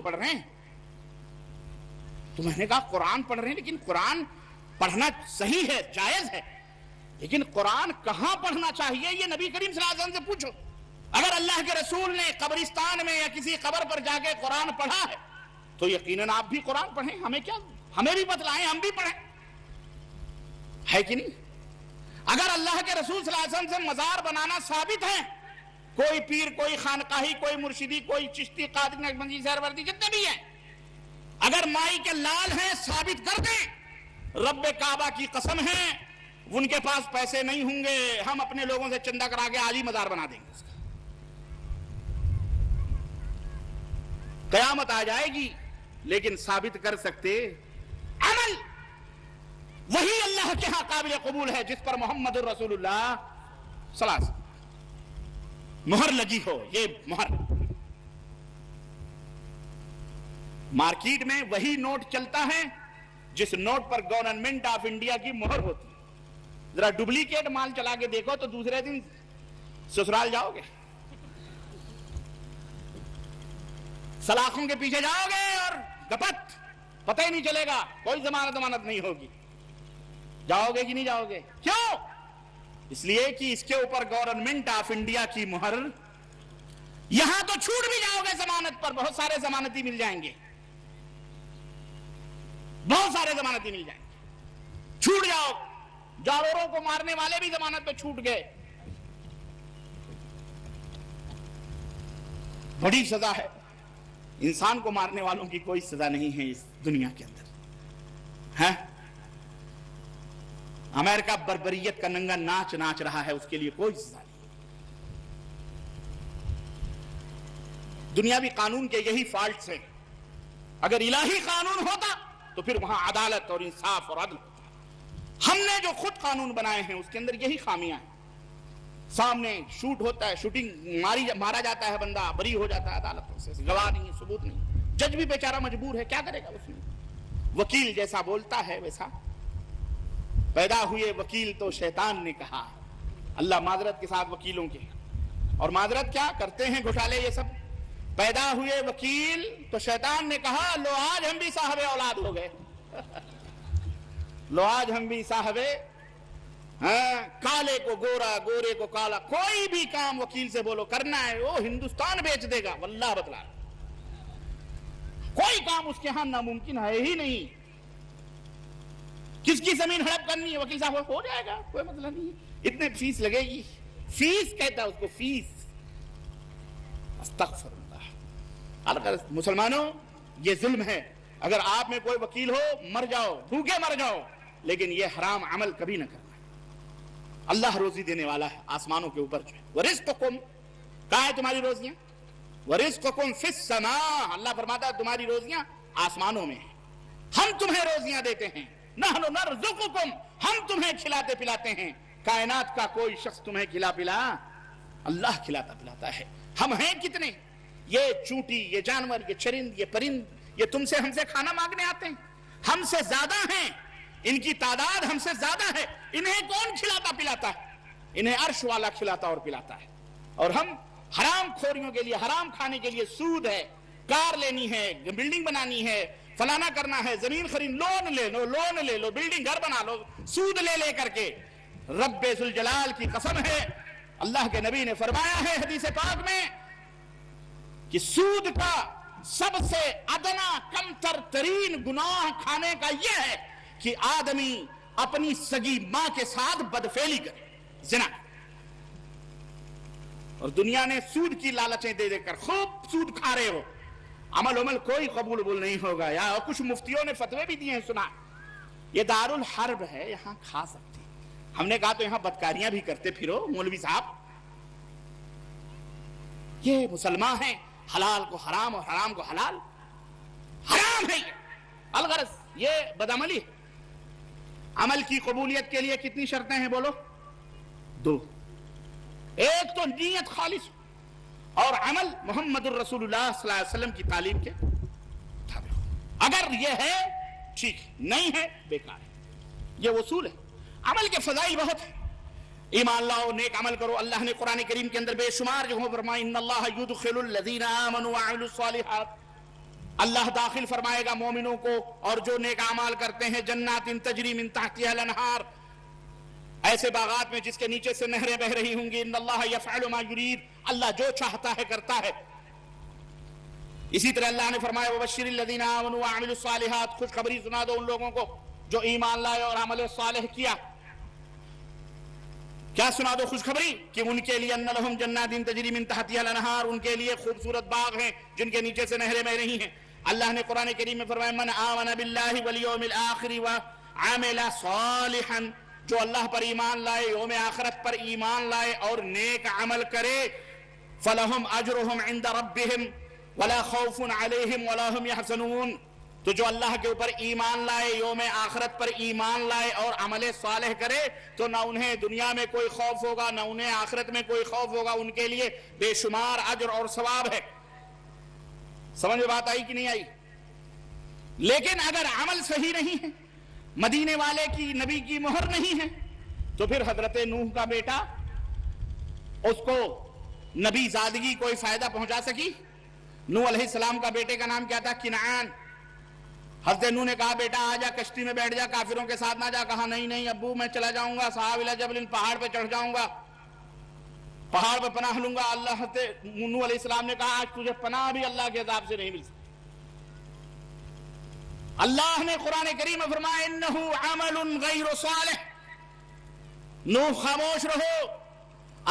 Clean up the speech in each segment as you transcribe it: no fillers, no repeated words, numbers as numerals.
پڑھ رہے ہیں. تو میں نے کہا قرآن پڑھ رہے ہیں, لیکن قرآن پڑھنا صحیح ہے, جائز ہے, لیکن قرآن کہاں پڑھنا چاہیے یہ نبی کریم صلی اللہ علیہ وسلم سے پوچھو. اگر اللہ کے رسول نے قبرستان میں یا کسی قبر پر جا کے قرآن پڑھا ہے تو یقیناً آپ بھی قرآن پڑھیں. ہمیں کیا, ہمیں بھی بتلائیں, ہم بھی پڑھیں, ہے کہ نہیں؟ اگر اللہ کے رسول صلی اللہ علیہ وسلم سے مزار بنانا ثابت ہے, کوئی پیر, کوئی خانقاہی, کوئی مرشدی, کوئی چشتی, قادری, نقشبندی, سہروردی, جتنے بھی ہیں, اگر مائی کے لال ہیں ثابت کر دیں. رب کعبہ کی قسم ہے ان کے پاس پیسے نہیں ہوں گے, ہم اپنے لوگوں سے چندہ کرا کے عالی مزار بنا دیں گے. قیامت آ جائے گی لیکن ثابت کر سکتے عمل وہی اللہ کے ہاں قابل قبول ہے جس پر محمد الرسول اللہ صلی اللہ علیہ وسلم مہر لگی ہو. یہ مہر مارکیٹ میں وہی نوٹ چلتا ہے جس نوٹ پر گورنمنٹ آف انڈیا کی مہر ہوتی ہے. ذرا ڈپلیکیٹ مال چلا کے دیکھو تو دوسرے دن سسرال جاؤ گے, سلاخوں کے پیچھے جاؤ گے اور گپت, پتہ ہی نہیں چلے گا, کوئی ضمانت نہیں ہوگی. جاؤ گے کہ نہیں جاؤ گے؟ کیوں؟ اس لیے کہ اس کے اوپر گورنمنٹ آف انڈیا کی مہر. یہاں تو چھوٹ بھی جاؤ گے ضمانت پر, بہت سارے ضمانتی مل جائیں گے, بہت سارے ضمانتی مل جائیں گے, چھوٹ جاؤ. جاروروں کو مارنے والے بھی ضمانت پہ چھوٹ گئے. بڑی سزا ہے. انسان کو مارنے والوں کی کوئی سزا نہیں ہے اس دنیا کے اندر. ہے امریکہ بربریت کا ننگا ناچ ناچ رہا ہے, اس کے لیے کوئی سزا نہیں. دنیاوی قانون کے یہی فالٹس ہیں. اگر الہی قانون ہوتا تو پھر وہاں عدالت اور انصاف اور عدل ہوتا. ہم نے جو خود قانون بنائے ہیں اس کے اندر یہی خامیاں ہیں. سامنے شوٹ ہوتا ہے, شوٹنگ مارا جاتا ہے, بندہ بری ہو جاتا ہے عدالتوں سے, گواہ نہیں, ثبوت نہیں, جج بھی بیچارہ مجبور ہے, کیا کرے گا اس میں. وکیل جیسا بولتا ہے ویسا. پیدا ہوئے وکیل تو شیطان نے کہا. اللہ معذرت کے ساتھ وکیلوں کے, اور معذرت کیا کرتے ہیں گھوٹالے یہ سب. پیدا ہوئے وکیل تو شیطان نے کہا لو آج ہم بھی صاحب اولاد ہو گئے. لو آج ہم بھی صاحب, کالے کو گورا, گورے کو کالا. کوئی بھی کام وکیل سے بولو کرنا ہے وہ ہندوستان بیچ دے گا, واللہ بتلا. کوئی کام اس کے ہاں ناممکن ہے ہی نہیں. کس کی زمین ہڑپ کرنی ہے, وکیل صاحب ہو جائے گا, کوئی مسئلہ نہیں ہے. اتنے فیس لگے گی, فیس کہتا ہے اس کو, فیس. استغفر اللہ. مسلمانوں یہ ظلم ہے. اگر آپ میں کوئی وکیل ہو مر جاؤ, بھوکے مر جاؤ, لیکن یہ حرام عمل کبھی نہ کرنا. اللہ روزی دینے والا ہے آسمانوں کے اوپر جو ہے. وَرِزْقُكُمْ, کہاں ہے تمہاری روزیاں؟ وَرِزْقُكُمْ فِي السَّمَاءِ, اللہ فرماتا ہے تمہاری روزیاں آسمانوں میں ہیں, ہم تمہیں روزیاں دیتے ہیں. نَحْنُ نَرْزُقُكُمْ, ہم تمہیں کھلاتے پلاتے ہیں. کائنات کا کوئی شخص تمہیں کھلا پلا, اللہ کھلاتا پلاتا ہے. ہم ہیں کتنے, یہ چونٹی, یہ جانور, یہ چرند, یہ پرند, یہ تم سے ہم سے کھانا مانگنے آتے ہیں. ہم سے زیادہ ہیں, ان کی تعداد ہم سے زیادہ ہے. انہیں کون کھلاتا پلاتا ہے؟ انہیں عرش والا کھلاتا اور پلاتا ہے. اور ہم حرام خوریوں کے لیے, حرام کھانے کے لیے, سود ہے, کار لینی ہے, بلڈنگ بنانی ہے, فلانا کرنا ہے, زمین خرید, لون لے لو, بلڈنگ گھر بنا لو, سود لے کر کے. رب ذوالجلال کی قسم ہے, اللہ کے نبی نے فرمایا ہے حدیث پاک میں کہ سود کا سب سے ادنا کم ترین گناہ کھانے کا یہ ہے کہ آدمی اپنی سگی ماں کے ساتھ بدفعلی کرے, زنا. اور دنیا نے سود کی لالچیں دے دے کر خوب سود کھا رہے ہو, عمل کوئی قبول نہیں ہوگا. یا کچھ مفتیوں نے فتوے بھی دیے ہیں, سنا, یہ دارالحرب ہے, یہاں کھا سکتے. ہم نے کہا تو یہاں بدکاریاں بھی کرتے پھرو مولوی صاحب. یہ مسلمان ہیں, حلال کو حرام اور حرام کو حلال. حرام ہے یہ الغرض, یہ بدعملی ہے. عمل کی قبولیت کے لیے کتنی شرطیں ہیں بولو؟ 2. ایک تو نیت خالص, اور عمل محمد الرسول اللہ صلی اللہ علیہ وسلم کی تعلیم کے تابع ہو. اگر یہ ہے ٹھیک, نہیں ہے بیکار ہے. یہ اصول ہے. عمل کے فضائل بہت ہیں. ایمان لاؤ, نیک عمل کرو. اللہ نے قرآن کریم کے اندر بے شمار جگہوں پر فرمایا ان اللہ یدخل الذین آمنوا وعملوا الصالحات, اللہ داخل فرمائے گا مومنوں کو اور جو نیک اعمال کرتے ہیں جنات تجری من تحتها الانہار، ایسے باغات میں جس کے نیچے سے نہریں بہ رہی ہوں گی. ان اللہ یفعل ما یرید، اللہ جو چاہتا ہے کرتا ہے. اسی طرح اللہ نے فرمایا وبشر الذین آمنوا وعملوا الصالحات، خوشخبری سنا دو ان لوگوں کو جو ایمان لائے اور عمل صالح کیا. کیا سنا دو خوشخبری؟ کہ ان کے لیے ان لہم جنات تجری من تحتها الانہار، ان کے لیے خوبصورت باغ ہیں جن کے نیچے سے نہریں بہ رہی ہیں. اللہ نے قرآن کریم میں فرمایا من آمن باللہ والیوم الآخر وعمل صالحا، جو اللہ پر ایمان لائے، یوم آخرت پر ایمان لائے اور نیک عمل کرے، فلہم اجرہم عند ربہم ولا خوف علیہم ولا ہم یحزنون. تو جو اللہ کے اوپر ایمان لائے، یوم آخرت پر ایمان لائے اور عمل صالح کرے تو نہ انہیں دنیا میں کوئی خوف ہوگا نہ انہیں آخرت میں کوئی خوف ہوگا، ان کے لیے بے شمار اجر اور ثواب ہے. سمجھ میں بات آئی کہ نہیں آئی؟ لیکن اگر عمل صحیح نہیں ہے، مدینے والے کی نبی کی مہر نہیں ہے، تو پھر حضرت نوح کا بیٹا، اس کو نبی زادگی کوئی فائدہ پہنچا سکی؟ نوح علیہ السلام کا بیٹے کا نام کیا تھا؟ کنعان. حضرت نوح نے کہا بیٹا آ جا کشتی میں بیٹھ جا، کافروں کے ساتھ نہ جا. کہا نہیں نہیں ابو میں چلا جاؤں گا، صعب الی جبل، پہاڑ پہ چڑھ جاؤں گا، پہاڑ پہ پناہ لوں گا. اللہ حضرت نوح علیہ السلام نے کہا آج تجھے پناہ بھی اللہ کے عذاب سے نہیں مل سکتی. اللہ نے قرآن کریم میں فرمایا انہو عمل غیر صالح. نوح خاموش رہو،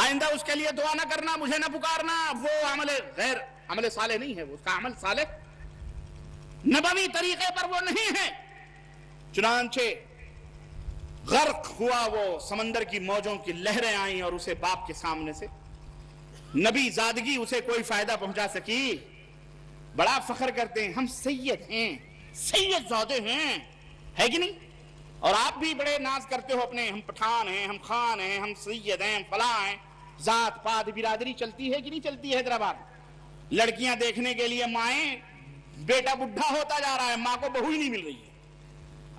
آئندہ اس کے لیے دعا نہ کرنا، مجھے نہ پکارنا، وہ عمل صالح نہیں ہے، اس کا عمل صالح نبوی طریقے پر وہ نہیں ہے. چنانچہ غرق ہوا، وہ سمندر کی موجوں کی لہریں آئیں اور اسے باپ کے سامنے سے نبی زادگی اسے کوئی فائدہ پہنچا سکی؟ بڑا فخر کرتے ہیں ہم سید ہیں، سید زادے ہیں، ہے کہ نہیں؟ اور آپ بھی بڑے ناز کرتے ہو اپنے، ہم پٹھان ہیں، ہم خان ہیں، ہم سید ہیں، ہم فلاں ہیں. ذات پات برادری چلتی ہے کہ نہیں چلتی ہے حیدرآباد؟ لڑکیاں دیکھنے کے لیے مائیں، بیٹا بڈھا ہوتا جا رہا ہے، ماں کو بہو ہی نہیں مل رہی ہے.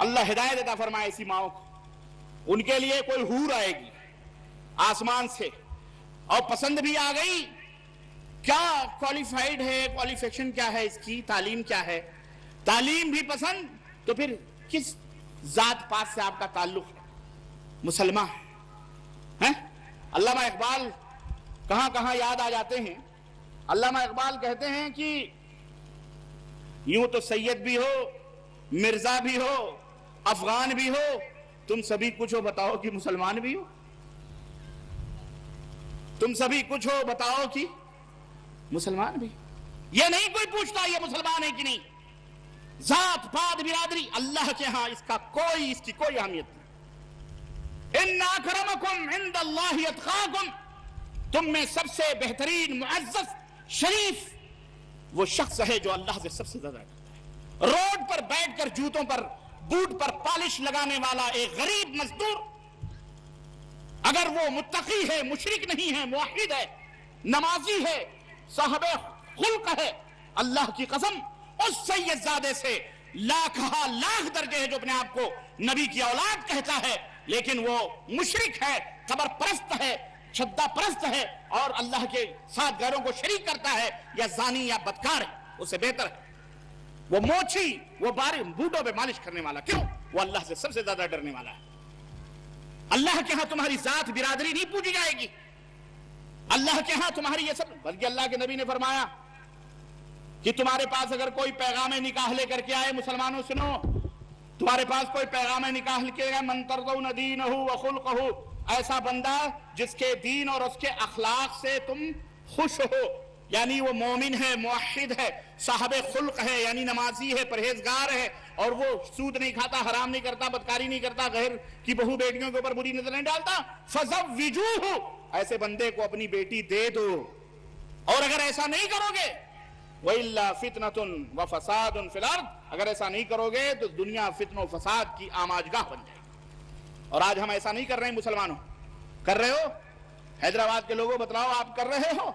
اللہ ہدایت عطا فرمائے ایسی ماؤں کو. ان کے لیے کوئی حور آئے گی آسمان سے اور پسند بھی آ گئی، کیا کوالیفائیڈ ہے، کوالیفیکشن کیا ہے، اس کی تعلیم کیا ہے، تعلیم بھی پسند، تو پھر کس ذات پات سے آپ کا تعلق ہے؟ مسلمان ہیں. علامہ اقبال کہاں کہاں یاد آ جاتے ہیں. علامہ اقبال کہتے ہیں کہ یوں تو سید بھی ہو، مرزا بھی ہو، افغان بھی ہو، تم سبھی کچھ ہو بتاؤ کہ مسلمان بھی ہو. تم سبھی کچھ ہو بتاؤ کہ مسلمان بھی. یہ نہیں کوئی پوچھتا یہ مسلمان ہے کہ نہیں. ذات پات برادری اللہ کے ہاں اس کی کوئی اہمیت نہیں. ان اکرمکم عند اللہ اتقاکم، تم میں سب سے بہترین معزز شریف وہ شخص ہے جو اللہ سے سب سے زیادہ کرتا ہے. روڈ پر بیٹھ کر جوتوں پر بوٹ پر پالش لگانے والا ایک غریب مزدور، اگر وہ متقی ہے، مشرک نہیں ہے، موحد ہے، نمازی ہے، صاحب خلق ہے، اللہ کی قسم اس سید زادے سے لاکھ درجے ہے جو اپنے آپ کو نبی کی اولاد کہتا ہے، لیکن وہ مشرک ہے، قبر پرست ہے، چھدا پرست ہے اور اللہ کے ساتھ غیروں کو شریک کرتا ہے، یا زانی یا بدکار ہے، اس سے بہتر ہے وہ موچی، وہ بوٹوں پہ مالش کرنے والا. کیوں؟ وہ اللہ سے سب سے زیادہ ڈرنے والا ہے. اللہ کے ہاں تمہاری ذات برادری نہیں پوچھی جائے گی. اللہ کے ہاں تمہاری یہ سب، بلکہ اللہ کے نبی نے فرمایا کہ تمہارے پاس اگر کوئی پیغام نکاح لے کر کے آئے، مسلمانوں سنو، تمہارے پاس کوئی پیغام نکاح لے کے آئے، من ترضون دینہ وخلقہ، ایسا بندہ جس کے دین اور اس کے اخلاق سے تم خوش ہو، یعنی وہ مومن ہے، موحد ہے، صاحب خلق ہے، یعنی نمازی ہے، پرہیزگار ہے، اور وہ سود نہیں کھاتا، حرام نہیں کرتا، بدکاری نہیں کرتا، غیر کی بہو بیٹیوں کے اوپر بری نظر نہیں ڈالتا، فزوجوہ، ایسے بندے کو اپنی بیٹی دے دو. اور اگر ایسا نہیں کرو گے وَإِلَّا فِتْنَةٌ وَفَسَادٌ فِي الْأَرْضِ، اگر ایسا نہیں کرو گے تو دنیا فتن و فساد کی آماجگاہ بن جائے گی. اور آج ہم ایسا نہیں کر رہے ہیں. مسلمانوں کر رہے ہو؟ حیدرآباد کے لوگوں بتلاؤ آپ کر رہے ہو؟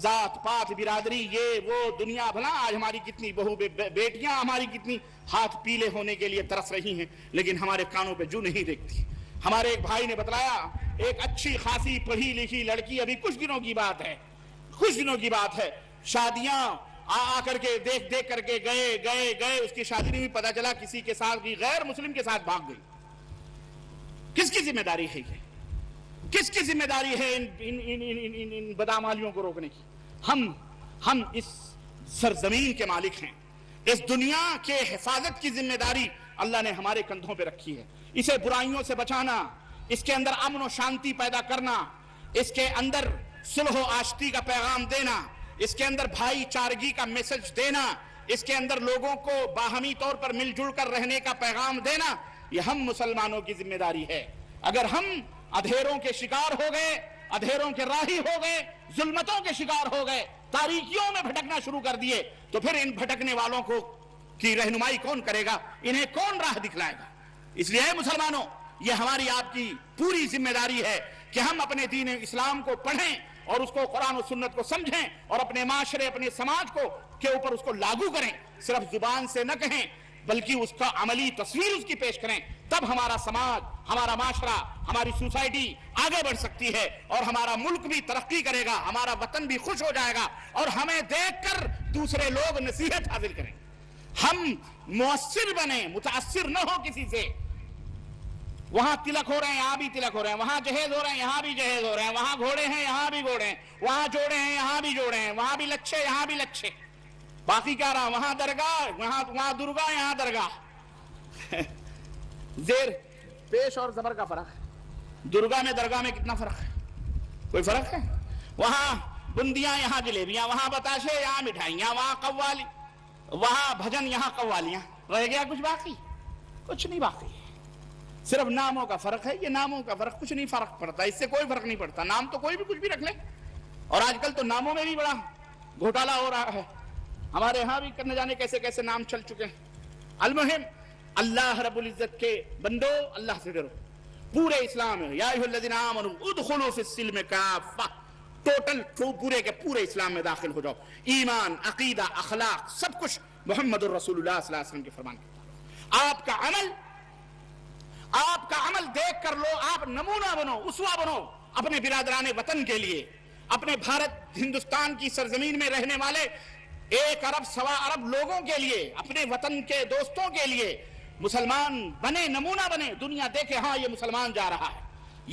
ذات پات برادری یہ وہ دنیا بھلا، آج ہماری کتنی بہو بیٹیاں ہماری کتنی ہاتھ پیلے ہونے کے لیے ترس رہی ہیں، لیکن ہمارے کانوں پہ جو نہیں دیکھتی. ہمارے ایک بھائی نے بتلایا ایک اچھی خاصی پڑھی لکھی لڑکی، ابھی کچھ دنوں کی بات ہے، شادیاں آ کر کے دیکھ کر کے گئے اس کی شادی نہیں ہوئی، پتا چلا کسی کے ساتھ کی غیر مسلم کے ساتھ بھاگ گئی. کس کی ذمہ داری ہے یہ؟ کس کی ذمہ داری ہے ان بدعمالیوں کو روکنے کی؟ ہم اس سرزمین کے مالک ہیں. اس دنیا کے حفاظت کی ذمہ داری اللہ نے ہمارے کندھوں پہ رکھی ہے. اسے برائیوں سے بچانا، اس کے اندر امن و شانتی پیدا کرنا، اس کے اندر صلح و آشتی کا پیغام دینا، اس کے اندر بھائی چارگی کا میسج دینا، اس کے اندر لوگوں کو باہمی طور پر مل جل کر رہنے کا پیغام دینا، یہ ہم مسلمانوں کی ذمہ داری ہے. اگر ہم اندھیروں کے شکار ہو گئے، اندھیروں کے راہی ہو گئے، ظلمتوں کے شکار ہو گئے، تاریکیوں میں بھٹکنا شروع کر دیے، تو پھر ان بھٹکنے والوں کو کی رہنمائی کون کرے گا؟ انہیں کون راہ دکھلائے گا؟ اس لیے اے مسلمانوں، یہ ہماری آپ کی پوری ذمہ داری ہے کہ ہم اپنے دین اسلام کو پڑھیں اور اس کو قرآن و سنت کو سمجھیں اور اپنے معاشرے، اپنے سماج کو کے اوپر اس کو لاگو کریں. صرف زبان سے نہ کہیں بلکہ اس کا عملی تصویر اس کی پیش کریں. تب ہمارا سماج، ہمارا معاشرہ، ہماری سوسائٹی آگے بڑھ سکتی ہے اور ہمارا ملک بھی ترقی کرے گا، ہمارا وطن بھی خوش ہو جائے گا اور ہمیں دیکھ کر دوسرے لوگ نصیحت حاصل کریں. ہم مؤثر بنیں، متاثر نہ ہو کسی سے. وہاں تلک ہو رہے ہیں، یہاں بھی تلک ہو رہے ہیں، وہاں جہیز ہو رہے ہیں، یہاں بھی جہیز ہو رہے ہیں، وہاں گھوڑے ہیں، یہاں بھی گھوڑے ہیں، وہاں جوڑے ہیں، یہاں بھی جوڑے ہیں، وہاں بھی لچھے، یہاں بھی لچھے. باقی کیا رہا؟ وہاں درگاہ، وہاں درگاہ، یہاں درگاہ. زیر پیش اور زبر کا فرق ہے. درگاہ میں درگاہ میں کتنا فرق ہے؟ کوئی فرق ہے؟ وہاں بندیاں، یہاں جلیبیاں، وہاں بتاشے، یہاں مٹھائیاں، وہاں قوالی، وہاں بھجن، یہاں قوالیاں. رہ گیا کچھ باقی؟ کچھ نہیں باقی. صرف ناموں کا فرق ہے. یہ ناموں کا فرق، کچھ نہیں فرق پڑتا، اس سے کوئی فرق نہیں پڑتا. نام تو کوئی بھی کچھ بھی رکھ لے. اور آج کل تو ناموں میں بھی بڑا گھوٹالہ ہو رہا ہے. ہمارے ہاں بھی کرنے جانے کیسے کیسے نام چل چکے ہیں. المہم، اللہ رب العزت کے بندو، اللہ سے ڈرو. پورے اسلام میں یا ایھا الذین آمنوا ادخلوا فی السلم کافہ، ٹوٹل پورے کے پورے اسلام میں داخل ہو جاؤ. ایمان، عقیدہ، اخلاق، سب کچھ محمد الرسول اللہ صلی اللہ علیہ وسلم کے فرمان کے مطابق. آپ کا عمل دیکھ کر لو، آپ نمونہ بنو، اسوہ بنو اپنے برادران وطن کے لیے، اپنے بھارت ہندوستان کی سرزمین میں رہنے والے 1 ارب سوا ارب لوگوں کے لیے، اپنے وطن کے دوستوں کے لیے مسلمان بنے، نمونہ بنے. دنیا دیکھے ہاں یہ مسلمان جا رہا ہے،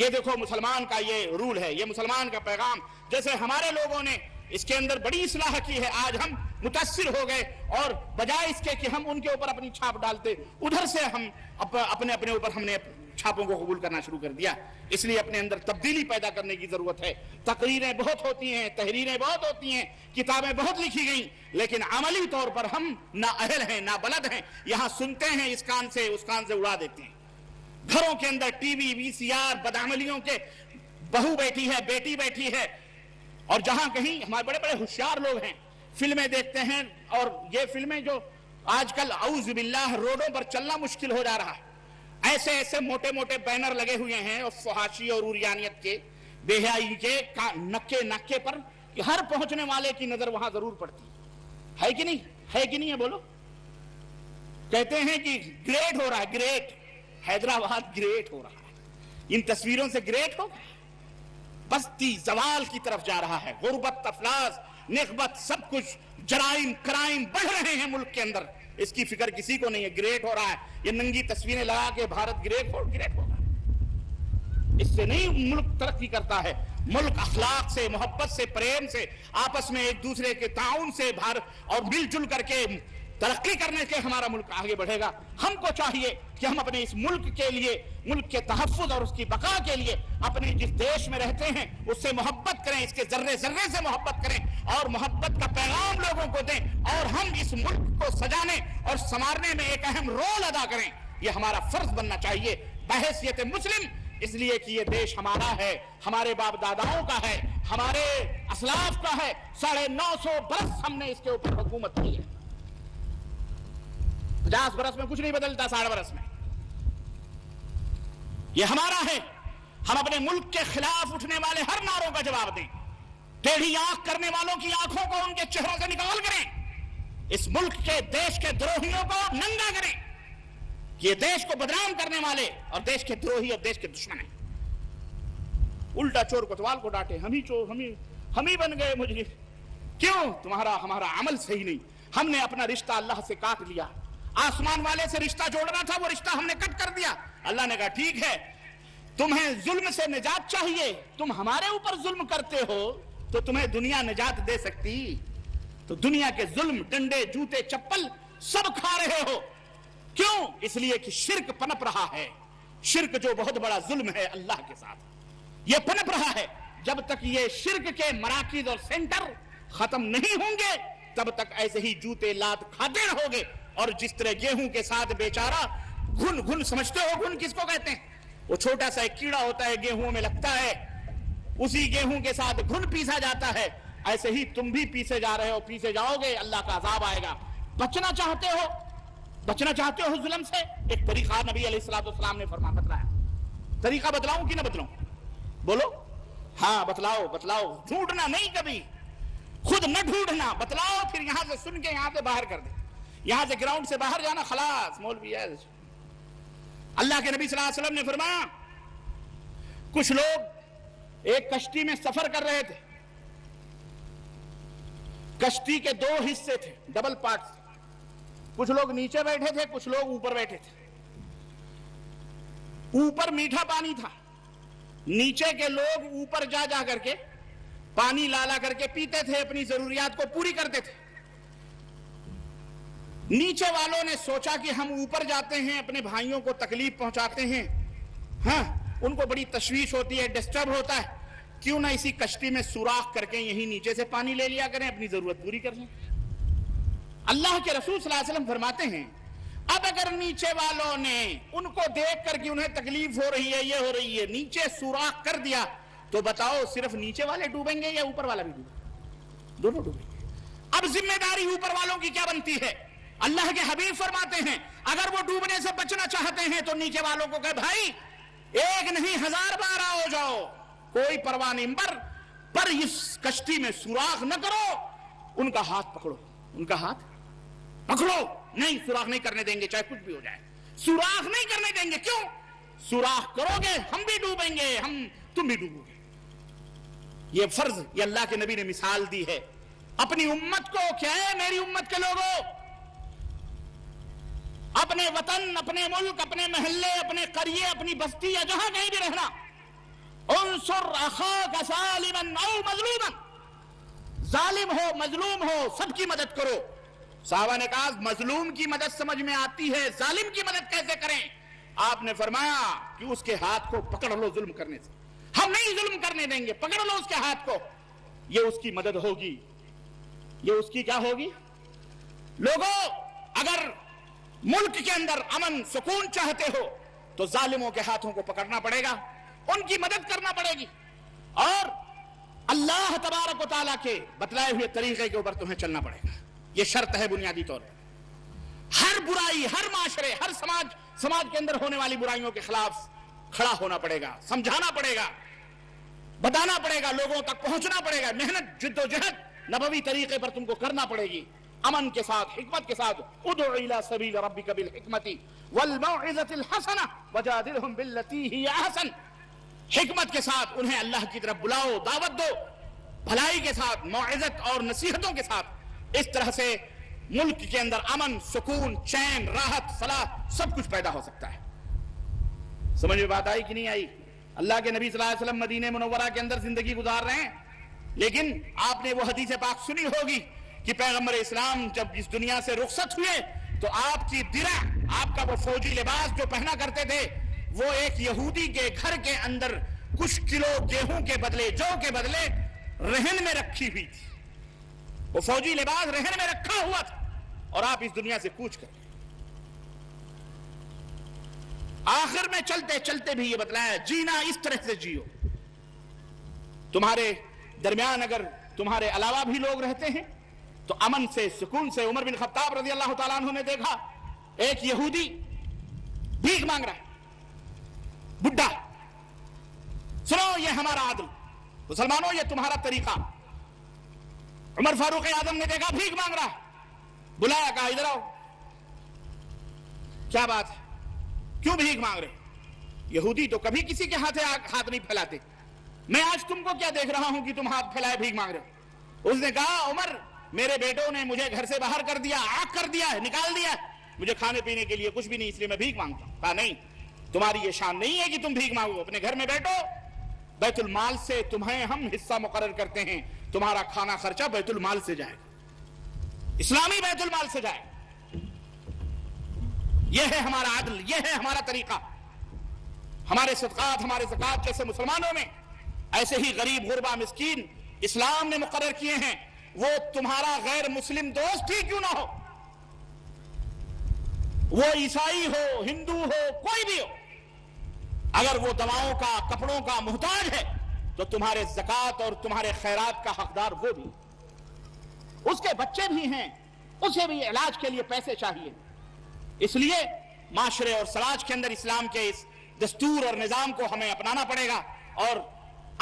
یہ دیکھو مسلمان کا یہ رول ہے، یہ مسلمان کا پیغام. جیسے ہمارے لوگوں نے اس کے اندر بڑی اصلاح کی ہے، آج ہم متاثر ہو گئے اور بجائے اس کے کہ ہم ان کے اوپر اپنی چھاپ ڈالتے، ادھر سے ہم اپنے اوپر ہم نے چھاپوں کو قبول کرنا شروع کر دیا. اس لیے اپنے اندر تبدیلی پیدا کرنے کی ضرورت ہے. تقریریں بہت ہوتی ہیں، تحریریں بہت ہوتی ہیں، کتابیں بہت لکھی گئیں، لیکن عملی طور پر ہم نہ اہل ہیں، نہ بلد ہیں. یہاں سنتے ہیں اس کان سے اس کان سے اڑا دیتے ہیں. گھروں کے اندر ٹی وی، وی سی آر، بدعملیوں کے بہو بیٹھی ہے، بیٹی بیٹھی ہے. اور جہاں کہیں ہمارے بڑے بڑے ہوشیار لوگ ہیں، فلمیں دیکھتے ہیں، اور یہ فلمیں جو آج کل اعوذ باللہ روڈوں پر چلنا مشکل ہو جا رہا ہے. ایسے ایسے موٹے موٹے بینر لگے ہوئے ہیں اور فحاشی اور عریانیت کے، بے حیائی کے، نکے پر ہر پہنچنے والے کی نظر وہاں ضرور پڑتی ہے کہ نہیں؟ ہے کہ نہیں ہے؟ بولو. کہتے ہیں کہ گریٹ ہو رہا ہے، گریٹ حیدرآباد گریٹ ہو رہا ہے. ان تصویروں سے گریٹ ہو، بستی زوال کی طرف جا رہا ہے. غربت، افلاس، نخبت، سب کچھ، جرائم، کرائم بڑھ رہے ہیں ملک کے اندر. اس کی فکر کسی کو نہیں ہے. گریٹ ہو رہا ہے. یہ ننگی تصویریں لگا کے بھارت گریٹ ہو رہا ہے. اس سے نہیں ملک ترقی کرتا ہے. ملک اخلاق سے، محبت سے، پریم سے، آپس میں ایک دوسرے کے تعاون سے اور مل جل کر کے ترقی کرنے کے ہمارا ملک آگے بڑھے گا. ہم کو چاہیے کہ ہم اپنے اس ملک کے لیے، ملک کے تحفظ اور اس کی بقا کے لیے اپنے جس دیش میں رہتے ہیں اس سے محبت کریں، اس کے ذرے ذرے سے محبت کریں اور محبت کا پیغام لوگوں کو دیں، اور ہم اس ملک کو سجانے اور سنوارنے میں ایک اہم رول ادا کریں. یہ ہمارا فرض بننا چاہیے بحیثیت مسلم، اس لیے کہ یہ دیش ہمارا ہے، ہمارے باپ داداؤں کا ہے، ہمارے اسلاف کا ہے. 950 برس ہم نے اس کے اوپر حکومت کی ہے. 50 برس میں کچھ نہیں بدلتا، 60 برس میں یہ ہمارا ہے. ہم اپنے ملک کے خلاف اٹھنے والے ہر نعروں کا جواب دیں. ٹیڑھی آنکھ کرنے والوں کی آنکھوں کو ان کے چہروں سے نکال کریں. اس ملک کے، دیش کے دروہیوں کو ننگا کریں. یہ دیش کو بدنام کرنے والے اور دیش کے دروہی اور دیش کے دشمن ہیں. الٹا چور کوتوال کو ڈانٹے، ہم ہی بن گئے مجرم. کیوں؟ تمہارا ہمارا عمل صحیح نہیں، ہم نے اپنا رشتہ اللہ سے کاٹ لیا، آسمان والے سے رشتہ جوڑنا تھا، وہ رشتہ ہم نے کٹ کر دیا۔ اللہ نے کہا ٹھیک ہے، تمہیں ظلم سے نجات چاہیے، تم ہمارے اوپر ظلم کرتے ہو تو تمہیں دنیا نجات دے سکتی؟ تو دنیا کے ظلم، ڈنڈے، جوتے، چپل سب کھا رہے ہو، کیوں؟ اس لیے کہ شرک پنپ رہا ہے، شرک جو بہت بڑا ظلم ہے اللہ کے ساتھ، یہ پنپ رہا ہے۔ جب تک یہ شرک کے مراکز اور سینٹر ختم نہیں ہوں گے تب تک ایسے ہی جوتے لات کھاتے رہو گے۔ اور جس طرح گیہوں کے ساتھ بیچارہ گھن، گھن سمجھتے ہو گھن کس کو کہتے ہیں؟ وہ چھوٹا سا ایک کیڑا ہوتا ہے، گیہوں میں لگتا ہے، اسی گیہوں کے ساتھ گھن پیسا جاتا ہے، ایسے ہی تم بھی پیسے جا رہے ہو، پیسے جاؤ گے، اللہ کا عذاب آئے گا۔ بچنا چاہتے ہو، بچنا چاہتے ہو ظلم سے، ایک طریقہ نبی علیہ السلام نے بتلایا۔ طریقہ بتلاؤں کہ نہ بتلاؤں؟ بولو ہاں بتلاؤ، بتلاؤ، ڈھونڈنا نہیں، کبھی خود نہ ڈھونڈنا، بتلاؤ، پھر یہاں سے سن کے یہاں سے باہر کر دے، یہاں سے گراؤنڈ سے باہر جانا، خلاص مولوی ہے۔ اللہ کے نبی صلی اللہ علیہ وسلم نے فرمایا کچھ لوگ ایک کشتی میں سفر کر رہے تھے، کشتی کے دو حصے تھے، ڈبل پارٹ تھے، کچھ لوگ نیچے بیٹھے تھے، کچھ لوگ اوپر بیٹھے تھے۔ اوپر میٹھا پانی تھا، نیچے کے لوگ اوپر جا جا کر کے پانی لالا کر کے پیتے تھے، اپنی ضروریات کو پوری کرتے تھے۔ نیچے والوں نے سوچا کہ ہم اوپر جاتے ہیں، اپنے بھائیوں کو تکلیف پہنچاتے ہیں، ہاں ان کو بڑی تشویش ہوتی ہے، ڈسٹرب ہوتا ہے، کیوں نہ اسی کشتی میں سوراخ کر کے یہیں نیچے سے پانی لے لیا کریں، اپنی ضرورت پوری کر لیں۔ اللہ کے رسول صلی اللہ علیہ وسلم فرماتے ہیں اب اگر نیچے والوں نے ان کو دیکھ کر کہ انہیں تکلیف ہو رہی ہے، یہ ہو رہی ہے، نیچے سوراخ کر دیا تو بتاؤ صرف نیچے والے ڈوبیں گے یا اوپر والا بھی ڈوبے گا؟ دونوں ڈوبیں گے۔ اب ذمہ داری اوپر والوں کی کیا بنتی ہے؟ اللہ کے حبیب فرماتے ہیں اگر وہ ڈوبنے سے بچنا چاہتے ہیں تو نیچے والوں کو کہے بھائی ایک نہیں 1000 بار ہو جاؤ، کوئی پرواہ نہیں، پر اس کشتی میں سوراخ نہ کرو، ان کا ہاتھ پکڑو، ان کا ہاتھ پکڑو، نہیں سوراخ نہیں کرنے دیں گے، چاہے کچھ بھی ہو جائے، سوراخ نہیں کرنے دیں گے۔ کیوں؟ سوراخ کرو گے ہم بھی ڈوبیں گے، تم بھی ڈوبو گے۔ یہ فرض، یہ اللہ کے نبی نے مثال دی ہے اپنی امت کو۔ کیا ہے میری امت کے لوگوں؟ اپنے وطن، اپنے ملک، اپنے محلے، اپنے قریے، اپنی بستی یا جہاں کہیں بھی رہنا، انصر اخاک ظالما او مظلوما، ظالم ہو مظلوم ہو سب کی مدد کرو۔ صحابہ نے کہا مظلوم کی مدد سمجھ میں آتی ہے، ظالم کی مدد کیسے کریں؟ آپ نے فرمایا کہ اس کے ہاتھ کو پکڑ لو ظلم کرنے سے، ہم نہیں ظلم کرنے دیں گے، پکڑ لو اس کے ہاتھ کو، یہ اس کی مدد ہوگی، یہ اس کی کیا ہوگی؟ لوگوں اگر ملک کے اندر امن سکون چاہتے ہو تو ظالموں کے ہاتھوں کو پکڑنا پڑے گا، ان کی مدد کرنا پڑے گی، اور اللہ تبارک و تعالیٰ کے بتلائے ہوئے طریقے کے اوپر تمہیں چلنا پڑے گا۔ یہ شرط ہے بنیادی طور پر۔ ہر برائی، ہر معاشرے، ہر سماج کے اندر ہونے والی برائیوں کے خلاف کھڑا ہونا پڑے گا، سمجھانا پڑے گا، بتانا پڑے گا، لوگوں تک پہنچنا پڑے گا، محنت جد و جہد نبوی طریقے پر تم کو کرنا پڑے گی، امن کے ساتھ، حکمت کے ساتھ۔ ادع الی سبیل ربک بالحکمت والموعظۃ الحسنہ وجادلھم باللتی ہی احسن، حکمت کے ساتھ انہیں اللہ کی طرف بلاؤ، دعوت دو، بھلائی کے ساتھ، موعظت اور نصیحتوں کے ساتھ۔ اس طرح سے ملک کے اندر امن، سکون، چین، راحت، فلاح سب کچھ پیدا ہو سکتا ہے۔ سمجھ میں بات آئی کہ نہیں آئی؟ اللہ کے نبی صلی اللہ علیہ وسلم مدینہ منورہ کے اندر زندگی گزار رہے ہیں، لیکن آپ نے وہ حدیث پاک سنی ہوگی کہ پیغمبر اسلام جب اس دنیا سے رخصت ہوئے تو آپ کی درع، آپ کا وہ فوجی لباس جو پہنا کرتے تھے، وہ ایک یہودی کے گھر کے اندر کچھ کلو گیہوں کے بدلے، جو کے بدلے رہن میں رکھی ہوئی تھی۔ وہ فوجی لباس رہن میں رکھا ہوا تھا اور آپ اس دنیا سے کوچ کر گئے۔ آخر میں چلتے چلتے بھی یہ بتلایا جینا اس طرح سے جیو۔ تمہارے درمیان اگر تمہارے علاوہ بھی لوگ رہتے ہیں تو امن سے، سکون سے۔ عمر بن خطاب رضی اللہ تعالیٰ عنہ نے دیکھا ایک یہودی بھیک مانگ رہا ہے، بڈھا، سنو یہ ہمارا عدل، مسلمانوں یہ تمہارا طریقہ۔ عمر فاروق اعظم نے دیکھا بھیک مانگ رہا ہے، بلایا، کہا ادھر آؤ، کیا بات ہے، کیوں بھیک مانگ رہے؟ یہودی تو کبھی کسی کے ہاتھ نہیں پھیلاتے، میں آج تم کو کیا دیکھ رہا ہوں کہ تم ہاتھ پھیلائے بھیک مانگ رہے ہو؟ اس نے کہا عمر میرے بیٹوں نے مجھے گھر سے باہر کر دیا، آگ کر دیا ہے، نکال دیا ہے، مجھے کھانے پینے کے لیے کچھ بھی نہیں، اس لیے میں بھیک مانگتا ہوں۔ کہا نہیں، تمہاری یہ شان نہیں ہے کہ تم بھیک مانگو، اپنے گھر میں بیٹھو، بیت المال سے تمہیں ہم حصہ مقرر کرتے ہیں، تمہارا کھانا خرچہ بیت المال سے جائے گا، اسلامی بیت المال سے جائے گا۔ یہ ہے ہمارا عدل، یہ ہے ہمارا طریقہ۔ ہمارے صدقات، ہمارے زکوٰۃ جیسے مسلمانوں میں ایسے ہی غریب، غربا، مسکین اسلام نے مقرر کیے ہیں، وہ تمہارا غیر مسلم دوست ہی کیوں نہ ہو، وہ عیسائی ہو، ہندو ہو، کوئی بھی ہو، اگر وہ دواؤں کا، کپڑوں کا محتاج ہے تو تمہارے زکوٰۃ اور تمہارے خیرات کا حقدار وہ بھی، اس کے بچے بھی ہیں، اسے بھی علاج کے لیے پیسے چاہیے۔ اس لیے معاشرے اور سماج کے اندر اسلام کے اس دستور اور نظام کو ہمیں اپنانا پڑے گا، اور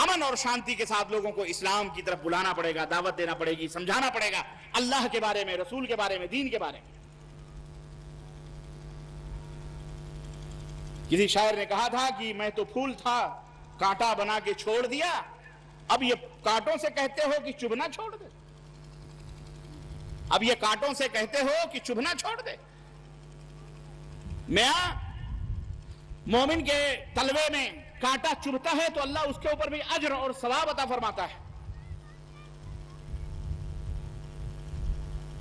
امن اور شانتی کے ساتھ لوگوں کو اسلام کی طرف بلانا پڑے گا، دعوت دینا پڑے گی، سمجھانا پڑے گا اللہ کے بارے میں، رسول کے بارے میں، دین کے بارے میں۔ کسی شاعر نے کہا تھا کہ میں تو پھول تھا کانٹا بنا کے چھوڑ دیا، اب یہ کانٹوں سے کہتے ہو کہ چبھنا چھوڑ دے، اب یہ کانٹوں سے کہتے ہو کہ چبھنا چھوڑ دے۔ میاں مومن کے تلوے میں کانٹا چبھتا ہے تو اللہ اس کے اوپر بھی اجر اور ثواب عطا فرماتا ہے۔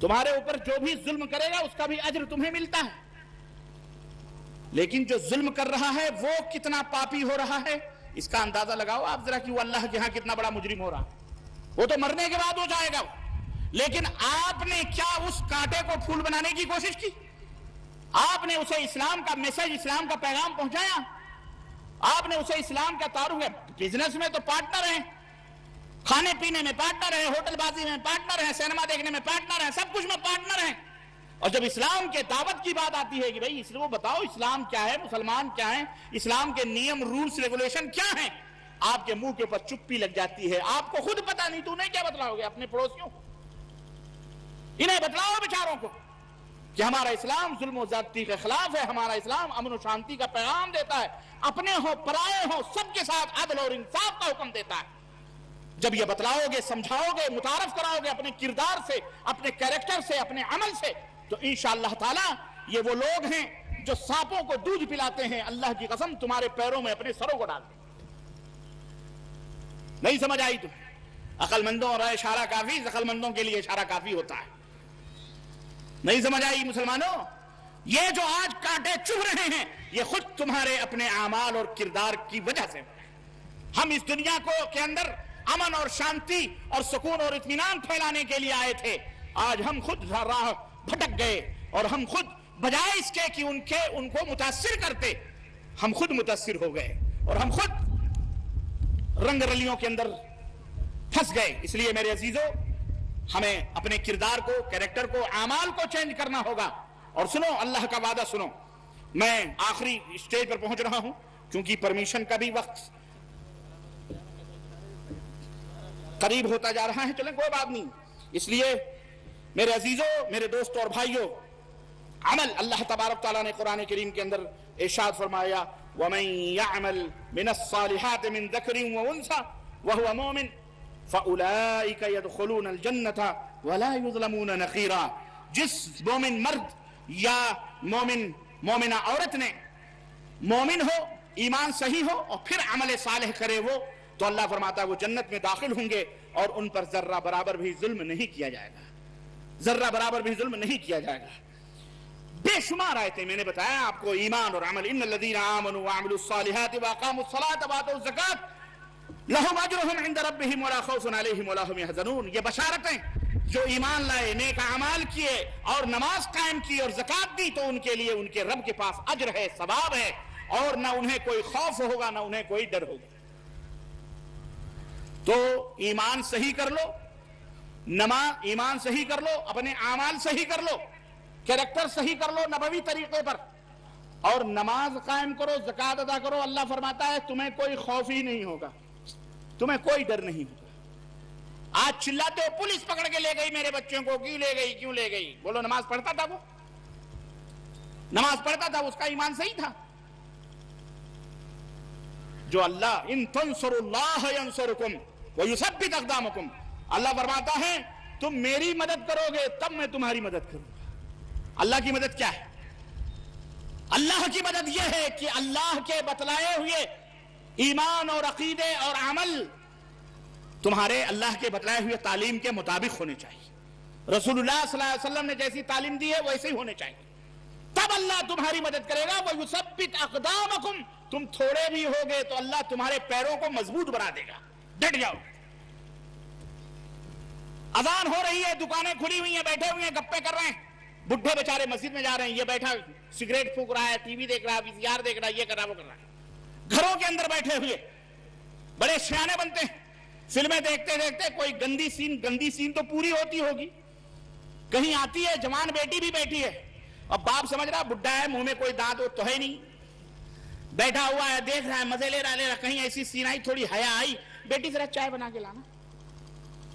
تمہارے اوپر جو بھی ظلم کرے گا اس کا بھی اجر تمہیں ملتا ہے، لیکن جو ظلم کر رہا ہے وہ کتنا پاپی ہو رہا ہے اس کا اندازہ لگاؤ آپ ذرا کہ وہ اللہ کے ہاں کتنا بڑا مجرم ہو رہا ہے۔ وہ تو مرنے کے بعد ہو جائے گا، لیکن آپ نے کیا اس کانٹے کو پھول بنانے کی کوشش کی؟ آپ نے اسے اسلام کا میسج، اسلام کا پیغام پہنچایا، آپ نے اسے اسلام کا تعارف ہے۔ بزنس میں تو پارٹنر ہیں، کھانے پینے میں پارٹنر ہیں، ہوٹل بازی میں پارٹنر ہیں، سینما دیکھنے میں پارٹنر ہیں، سب کچھ میں پارٹنر ہیں، اور جب اسلام کے دعوت کی بات آتی ہے کہ بھئی وہ بتاؤ اسلام کیا ہے، مسلمان کیا ہیں، اسلام کے نیم، رولز، ریگولیشن کیا ہیں، آپ کے منہ کے اوپر چپی لگ جاتی ہے۔ آپ کو خود پتہ نہیں، تو انہیں کیا بتلاؤ گے؟ اپنے پڑوسیوں کو، انہیں بتلاؤ بیچاروں کو کہ ہمارا اسلام ظلم و زیادتی کے خلاف ہے، ہمارا اسلام امن و شانتی کا پیغام دیتا ہے، اپنے ہو پرائے ہو سب کے ساتھ عدل اور انصاف کا حکم دیتا ہے۔ جب یہ بتلاؤ گے، سمجھاؤ گے، متعارف کراؤ گے اپنے کردار سے، اپنے کیریکٹر سے، اپنے عمل سے، تو انشاءاللہ تعالی یہ وہ لوگ ہیں جو سانپوں کو دودھ پلاتے ہیں، اللہ کی قسم تمہارے پیروں میں اپنے سروں کو ڈال دیں۔ نہیں سمجھ آئی تم؟ عقل مندوں اور اشارہ کافی، عقل مندوں کے لیے اشارہ کافی ہوتا ہے۔ نہیں سمجھ آئی مسلمانوں؟ یہ جو آج کانٹے چبھ رہے ہیں یہ خود تمہارے اپنے اعمال اور کردار کی وجہ سے۔ ہم اس دنیا کے اندر امن اور شانتی اور سکون اور اطمینان پھیلانے کے لیے آئے تھے، آج ہم خود راہ بھٹک گئے، اور ہم خود بجائے اس کے کہ ان کو متاثر کرتے، ہم خود متاثر ہو گئے، اور ہم خود رنگ رلیوں کے اندر پھنس گئے۔ اس لیے میرے عزیزوں، ہمیں اپنے کردار کو، کیریکٹر کو، اعمال کو چینج کرنا ہوگا۔ اور سنو، اللہ کا وعدہ سنو۔ میں آخری اسٹیج پر پہنچ رہا ہوں کیونکہ پرمیشن کا بھی وقت قریب ہوتا جا رہا ہے، چلیں کوئی بات نہیں۔ اس لیے میرے عزیزوں، میرے دوستوں اور بھائیوں، عمل، اللہ تبارک تعالیٰ نے قرآن کریم کے اندر ارشاد فرمایا وَمَن يَعْمَلْ مِنَ الصَّالِحَاتِ مِن ذَكَرٍ وَأُنثَىٰ وَهُوَ مُؤْمِنٌ فَأُولَٰئِكَ يَدْخُلُونَ الْجَنَّةَ وَلَا يُظْلَمُونَ نَقِيرًا۔ جس مومن مرد یا مومنہ عورت نے مومن ہو، ایمان صحیح ہو اور پھر عمل صالح کرے وہ، تو اللہ فرماتا ہے وہ جنت میں داخل ہوں گے، اور ان پر ذرہ برابر بھی ظلم نہیں کیا جائے گا، ذرہ برابر بھی ظلم نہیں کیا جائے گا۔ بے شمار آیتیں میں نے بتایا آپ کو، ایمان اور عمل، ان الذین آمنوا وعملوا الصالحات واقاموا الصلاة وآتوا الزکاة لہم اجرہم عند ربہم ولا خوف علیہم ولا ہم یحزنون۔ یہ بشارتیں، جو ایمان لائے، نیک اعمال کیے اور نماز قائم کی اور زکوٰۃ دی، تو ان کے لیے ان کے رب کے پاس اجر ہے، ثواب ہے، اور نہ انہیں کوئی خوف ہوگا، نہ انہیں کوئی ڈر ہوگا۔ تو ایمان صحیح کر لو، ایمان صحیح کر لو، اپنے اعمال صحیح کر لو، کیریکٹر صحیح کر لو نبوی طریقے پر، اور نماز قائم کرو، زکوٰۃ ادا کرو۔ اللہ فرماتا ہے تمہیں کوئی خوف ہی نہیں ہوگا، تمہیں کوئی ڈر نہیں ہوگا۔ آج چلاتے ہو پولیس پکڑ کے لے گئی میرے بچوں کو، کیوں لے گئی، کیوں لے گئی؟ بولو نماز پڑھتا تھا، وہ نماز پڑھتا تھا، اس کا ایمان صحیح تھا۔ جو اللہ ان تنصروا اللہ ینصرکم ویثبت اقدامکم، اللہ فرماتا ہے تم میری مدد کرو گے تب میں تمہاری مدد کروں گا۔ اللہ کی مدد کیا ہے؟ اللہ کی مدد یہ ہے کہ اللہ کے بتلائے ہوئے ایمان اور عقیدے اور عمل تمہارے اللہ کے بتلائے ہوئے تعلیم کے مطابق ہونے چاہیے۔ رسول اللہ صلی اللہ علیہ وسلم نے جیسی تعلیم دی ہے ویسے ہی ہونے چاہیے، تب اللہ تمہاری مدد کرے گا۔ وَيُثَبِّتْ أَقْدَامَكُمْ، تم تھوڑے بھی ہوگے تو اللہ تمہارے پیروں کو مضبوط بنا دے گا، ڈٹ جاؤ۔ اذان ہو رہی ہے، دکانیں کھلی ہوئی ہیں، بیٹھے ہوئے ہیں، گپے کر رہے ہیں، بڈھے بیچارے مسجد میں جا رہے ہیں، یہ بیٹھا سگریٹ پھونک رہا ہے، ٹی وی دیکھ رہا ہے، VCR دیکھ رہا ہے، یہ کر رہا ہے، وہ کر رہا ہے۔ گھروں کے اندر بیٹھے ہوئے بڑے سیانے بنتے ہیں، فلمیں دیکھتے دیکھتے کوئی گندی سین تو پوری ہوتی ہوگی، کہیں آتی ہے، جوان بیٹی بھی بیٹھی ہے، اب باپ سمجھ رہا بڈھا ہے، منہ میں کوئی دانت تو ہے نہیں، بیٹھا ہوا ہے، دیکھ رہا ہے، مزے لے رہا، کہیں ایسی سین آئی، تھوڑی حیا آئی، بیٹی ذرا چائے بنا کے لانا،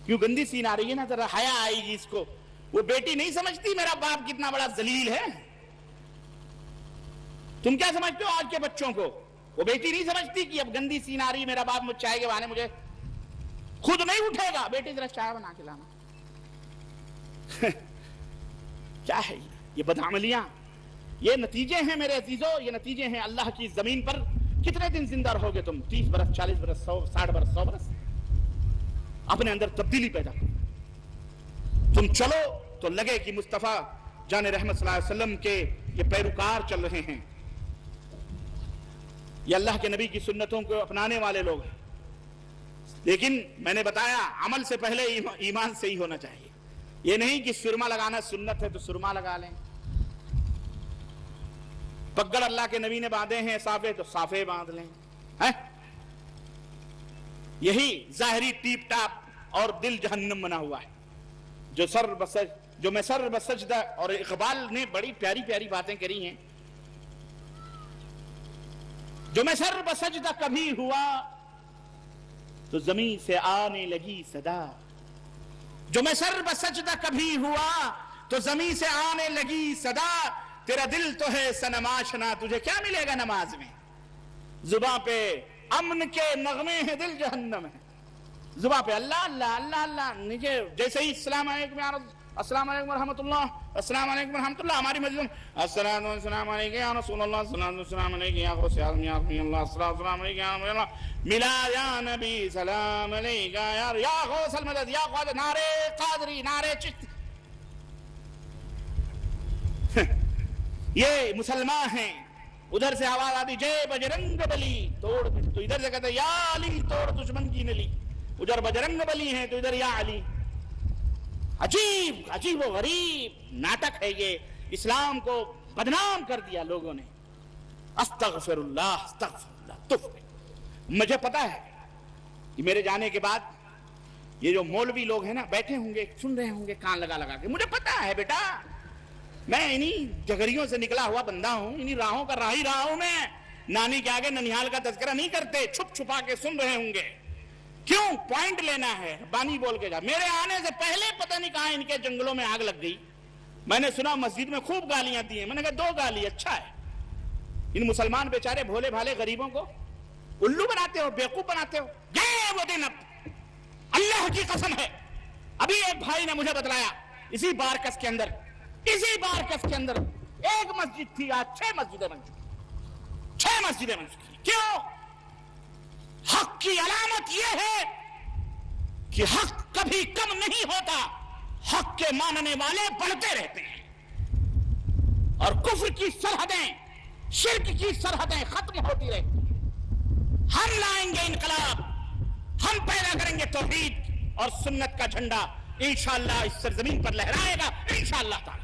کیوں گندی سین آ رہی ہے نا، ذرا حیا آئے گی اس کو۔ وہ بیٹی نہیں سمجھتی میرا باپ کتنا بڑا ذلیل ہے۔ تم کیا سمجھتے ہو آج کے بچوں کو؟ وہ بیٹی نہیں سمجھتی کہ اب گندی سین آ رہی ہے، میرا باپ مجھ چائے کے بہانے مجھے خود نہیں اٹھے گا، بیٹی ذرا چائے بنا کے لانا۔ کیا ہے یہ بدعملیاں؟ یہ نتیجے ہیں میرے عزیزوں، یہ نتیجے ہیں۔ اللہ کی زمین پر کتنے دن زندہ رہو گے تم؟ 30 برس، 40 برس، 100، 60 برس، 100 برس؟ اپنے اندر تبدیلی پیدا کرو۔ تم چلو تو لگے کہ مصطفیٰ جان رحمت صلی اللہ علیہ وسلم کے یہ پیروکار چل رہے ہیں، یہ اللہ کے نبی کی سنتوں کو اپنانے والے لوگ ہیں۔ لیکن میں نے بتایا عمل سے پہلے ایمان سے ہی ہونا چاہیے۔ یہ نہیں کہ سرما لگانا سنت ہے تو سرما لگا لیں، پگڑ اللہ کے نبی نے باندھے ہیں صافے تو صافے باندھ لیں، یہی ظاہری ٹیپ ٹاپ اور دل جہنم بنا ہوا ہے۔ جو میں سر بسجدہ، اور اقبال نے بڑی پیاری پیاری باتیں کری ہیں، جو میں سر بسجدہ کبھی ہوا تو زمین سے آنے لگی صدا، جو میں سر بسجدہ کبھی ہوا تو زمین سے آنے لگی صدا، تیرا دل تو ہے صنم آشنا، تجھے کیا ملے گا نماز میں؟ زباں پہ امن کے نغمے ہیں، دل جہنم ہے، زباں پہ اللہ اللہ اللہ اللہ، نیچے جیسے ہی السلام علیکم یا رسول، السلام علیکم ورحمۃ اللہ، السلام علیکم ورحمۃ اللہ، ہماری مسجد میں السلام علیکم یا رسول اللہ، السلام علیکم یا غوث اعظم یا رحیم اللہ، السلام علیکم یا رحیم اللہ، ملا یا نبی سلام علیکم یا غوث المدد یا خواجہ، نعرے قادری، نعرے چشتی۔ یہ مسلمان ہیں، ادھر سے آواز آتی جے بجرنگ بلی، توڑ، تو ادھر سے کہتے یا علی توڑ دشمن کی نلی، ادھر بجرنگ بلی ہیں تو ادھر یا علی۔ عجیب عجیب و غریب ناٹک ہے یہ، اسلام کو بدنام کر دیا لوگوں نے۔ استغفر اللہ استغفر اللہ۔ تو مجھے پتا ہے کہ میرے جانے کے بعد یہ جو مولوی لوگ ہیں نا بیٹھے ہوں گے، سن رہے ہوں گے کان لگا لگا کے، مجھے پتا ہے بیٹا، میں انہی جگریوں سے نکلا ہوا بندہ ہوں، انہی راہوں کا راہی رہا ہوں میں۔ نانی کے آگے ننیال کا تذکرہ نہیں کرتے، چھپ چھپا کے سن رہے ہوں گے، کیوں؟ پوائنٹ لینا ہے، بانی بول کے جا۔ میرے آنے سے پہلے پتہ نہیں کہاں ان کے جنگلوں میں آگ لگ گئی، میں نے سنا مسجد میں خوب گالیاں دی ہیں، میں نے کہا 2 گالی اچھا ہے، ان مسلمان بیچارے بھولے بھالے غریبوں کو الو بناتے ہو، بیوقوف بناتے ہو۔ یہ وہ دن اب اللہ کی قسم ہے، ابھی ایک بھائی نے مجھے بتلایا، اسی بارکس کے اندر ایک مسجد تھی، آج 6 مسجدیں بن چکی، 6 مسجدیں بن چکی۔ کیوں؟ حق کی علامت یہ ہے کہ حق کبھی کم نہیں ہوتا، حق کے ماننے والے بڑھتے رہتے ہیں، اور کفر کی سرحدیں، شرک کی سرحدیں ختم ہوتی رہتی ہیں۔ ہم لائیں گے انقلاب، ہم پیدا کریں گے توحید اور سنت کا جھنڈا، انشاءاللہ اس سرزمین پر لہرائے گا انشاءاللہ تعالی۔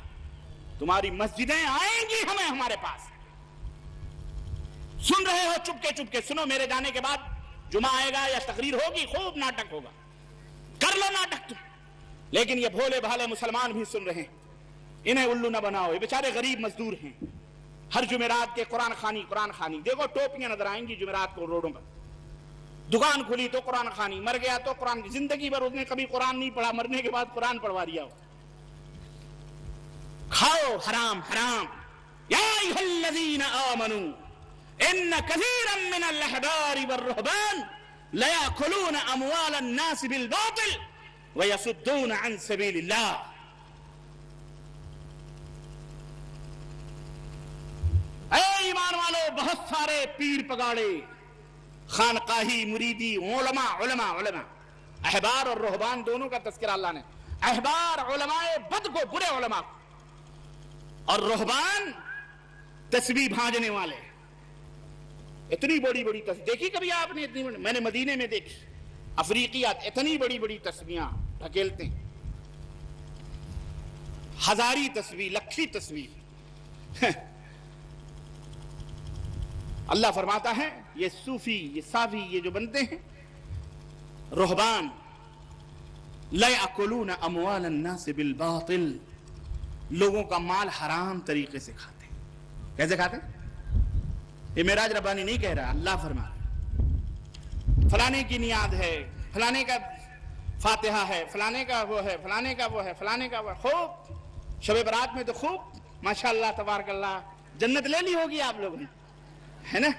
تمہاری مسجدیں آئیں گی ہمارے پاس۔ سن رہے ہو چپکے چپکے سنو، میرے جانے کے بعد جمعہ آئے گا یا تقریر ہوگی، خوب ناٹک ہوگا، کر لو ناٹک تم، لیکن یہ بھولے بھالے مسلمان بھی سن رہے ہیں، انہیں الو نہ بناؤ، یہ بیچارے غریب مزدور ہیں۔ ہر جمعرات کے قرآن خانی، دیکھو ٹوپیاں نظر آئیں گی جمعرات کو روڈوں پر، دکان کھلی تو قرآن خانی، مر گیا تو قرآن، زندگی بھر اس نے کبھی قرآن نہیں پڑھا، مرنے کے بعد قرآن پڑھوا دیا ہو۔ کھاؤ حرام حرام، یا ایھا الذین آمنوا ان کثیرا من الاحبار والرہبان لیأکلون اموال الناس بالباطل وَيَصُدُّونَ عَن سَبِيلِ اللَّهِ. اے ایمان والو، بہت سارے پیر پگاڑے، خانقاہی، مریدی، علماء احبار اور رہبان دونوں کا تذکرہ اللہ نے. احبار علماء بد کو، برے علماء کو، اور رہبان تسبیح بھانجنے والے. اتنی بڑی بڑی تسبیح دیکھی کبھی آپ نے؟ اتنی بڑی میں نے مدینے میں دیکھی. افریقیات اتنی بڑی بڑی تسبیحاں ڈھکیلتے ہیں، ہزاری تسبیح، لکھی تسبیح. اللہ فرماتا ہے یہ صوفی، یہ صافی، یہ جو بنتے ہیں رہبان، لَيَأْكُلُونَ أَمْوَالَ النَّاسِ بِالْبَاطِلِ، لوگوں کا مال حرام طریقے سے کھاتے ہیں. کیسے کھاتے ہیں؟ یہ معراج ربانی نہیں کہہ رہا، اللہ فرما رہا. فلانے کی نیاد ہے، فلانے کا فاتحہ ہے، فلانے کا وہ ہے، فلانے کا وہ ہے، فلانے کا وہ ہے. خوب شب برات میں تو خوب ماشاءاللہ تبارک اللہ جنت لے لی ہوگی آپ لوگوں نے، ہے نا؟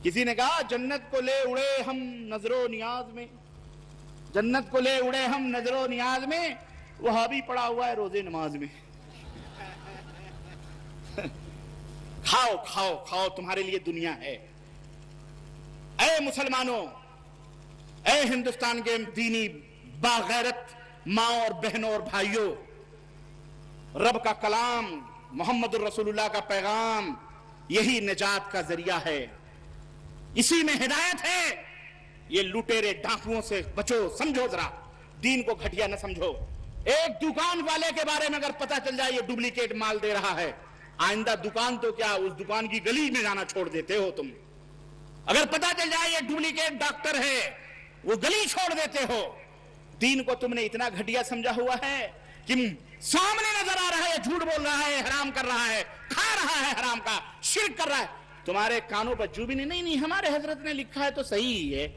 کسی نے کہا جنت کو لے اڑے ہم نظر و نیاز میں، جنت کو لے اڑے ہم نظر و نیاز میں، وہابی پڑا ہوا ہے روزے نماز میں. کھاؤ کھاؤ کھاؤ، تمہارے لیے دنیا ہے. اے مسلمانوں، اے ہندوستان کے دینی باغیرت ماں اور بہنوں اور بھائیوں، رب کا کلام محمد الرسول اللہ کا پیغام یہی نجات کا ذریعہ ہے، اسی میں ہدایت ہے. یہ لٹیرے ڈاکوؤں سے بچو، سمجھو ذرا، دین کو گھٹیا نہ سمجھو. ایک دکان والے کے بارے میں اگر پتہ چل جائے یہ ڈپلیکیٹ مال دے رہا ہے، آئندہ دکان تو کیا اس دکان کی گلی میں جانا چھوڑ دیتے ہو تم. اگر پتہ چل جائے یہ ڈپلیکیٹ ڈاکٹر ہے، وہ گلی چھوڑ دیتے ہو. دین کو تم نے اتنا گھٹیا سمجھا ہوا ہے کہ سامنے نظر آ رہا ہے جھوٹ بول رہا ہے، حرام کر رہا ہے، کھا رہا ہے حرام کا، شرک کر رہا ہے، تمہارے کانوں پر جو بھی نہیں ہمارے حضرت نے لکھا ہے تو صحیح ہے،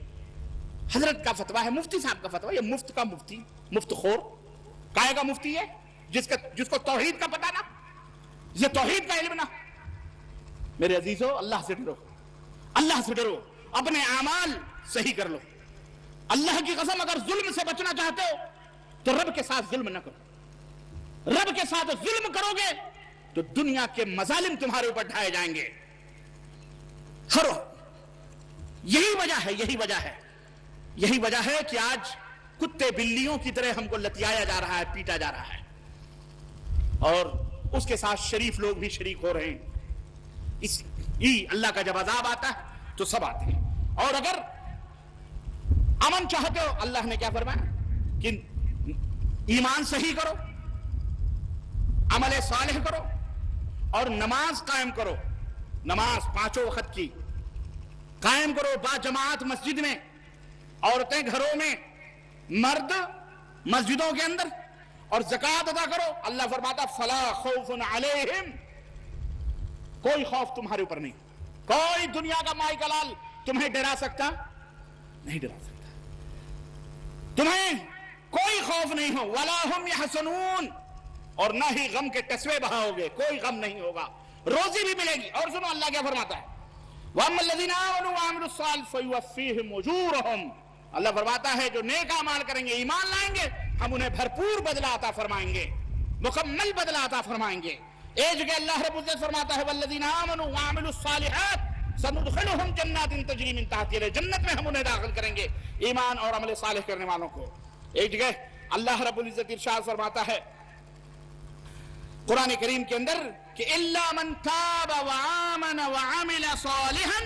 حضرت کا فتویٰ ہے، مفتی صاحب کا فتویٰ. یہ مفت کا مفتی، مفت خور کائے کا مفتی ہے جس کو توحید کا پتہ نہ، یہ توحید کا علم نہ. میرے عزیزو، اللہ سے ڈرو، اللہ سے ڈرو، اپنے اعمال صحیح کر لو. اللہ کی قسم اگر ظلم سے بچنا چاہتے ہو تو رب کے ساتھ ظلم نہ کرو. رب کے ساتھ ظلم کرو گے تو دنیا کے مظالم تمہارے اوپر ڈھائے جائیں گے. ہرو، یہی وجہ ہے کہ آج کتے بلیوں کی طرح ہم کو لتیایا جا رہا ہے، پیٹا جا رہا ہے، اور اس کے ساتھ شریف لوگ بھی شریک ہو رہے ہیں. اس اللہ کا جب عذاب آتا ہے تو سب آتے ہیں. اور اگر امن چاہتے ہو، اللہ نے کیا فرمایا کہ ایمان صحیح کرو، عمل صالح کرو، اور نماز قائم کرو. نماز 5 وقت کی قائم کرو با جماعت مسجد میں، عورتیں گھروں میں، مرد مسجدوں کے اندر، اور زکوٰۃ ادا کرو. اللہ فرماتا فلا خوف علیہم، کوئی خوف تمہارے اوپر نہیں، کوئی دنیا کا مائی کلال تمہیں ڈرا سکتا نہیں، ڈرا سکتا، تمہیں کوئی خوف نہیں ہو. ولا ہم یحزنون، اور نہ ہی غم کے ٹسوے بہاؤ گے، کوئی غم نہیں ہوگا، روزی بھی ملے گی. اور سنو اللہ کیا فرماتا ہے، وَأَمَّا الَّذِينَ آمَنُوا وَعَمِلُوا الصَّالِحَاتِ فَيُوَفِّيهِمْ أُجُورَهُمْ. اللہ فرماتا ہے جو نیک اعمال کریں گے، ایمان لائیں گے، ہم انہیں بھرپور بدلہ عطا فرمائیں گے، مکمل بدلہ عطا فرمائیں گے. ایک جگہ اللہ رب العزت فرماتا ہے وَالَّذِينَ آمَنُوا وَعَمِلُوا الصَّالِحَاتِ سَنُدْخِلُهُمْ جَنَّاتٍ تَجْرِي مِن تَحْتِهَا الْأَنْهَارُ، جنت میں ہم انہیں داخل کریں گے ایمان اور عمل صالح کرنے والوں کو. ایک جگہ اللہ رب العزت ارشاد فرماتا ہے قرآن کریم کے اندر کہ إِلَّا مَن تَابَ وَآمَنَ وَعَمِلَ صَالِحًا،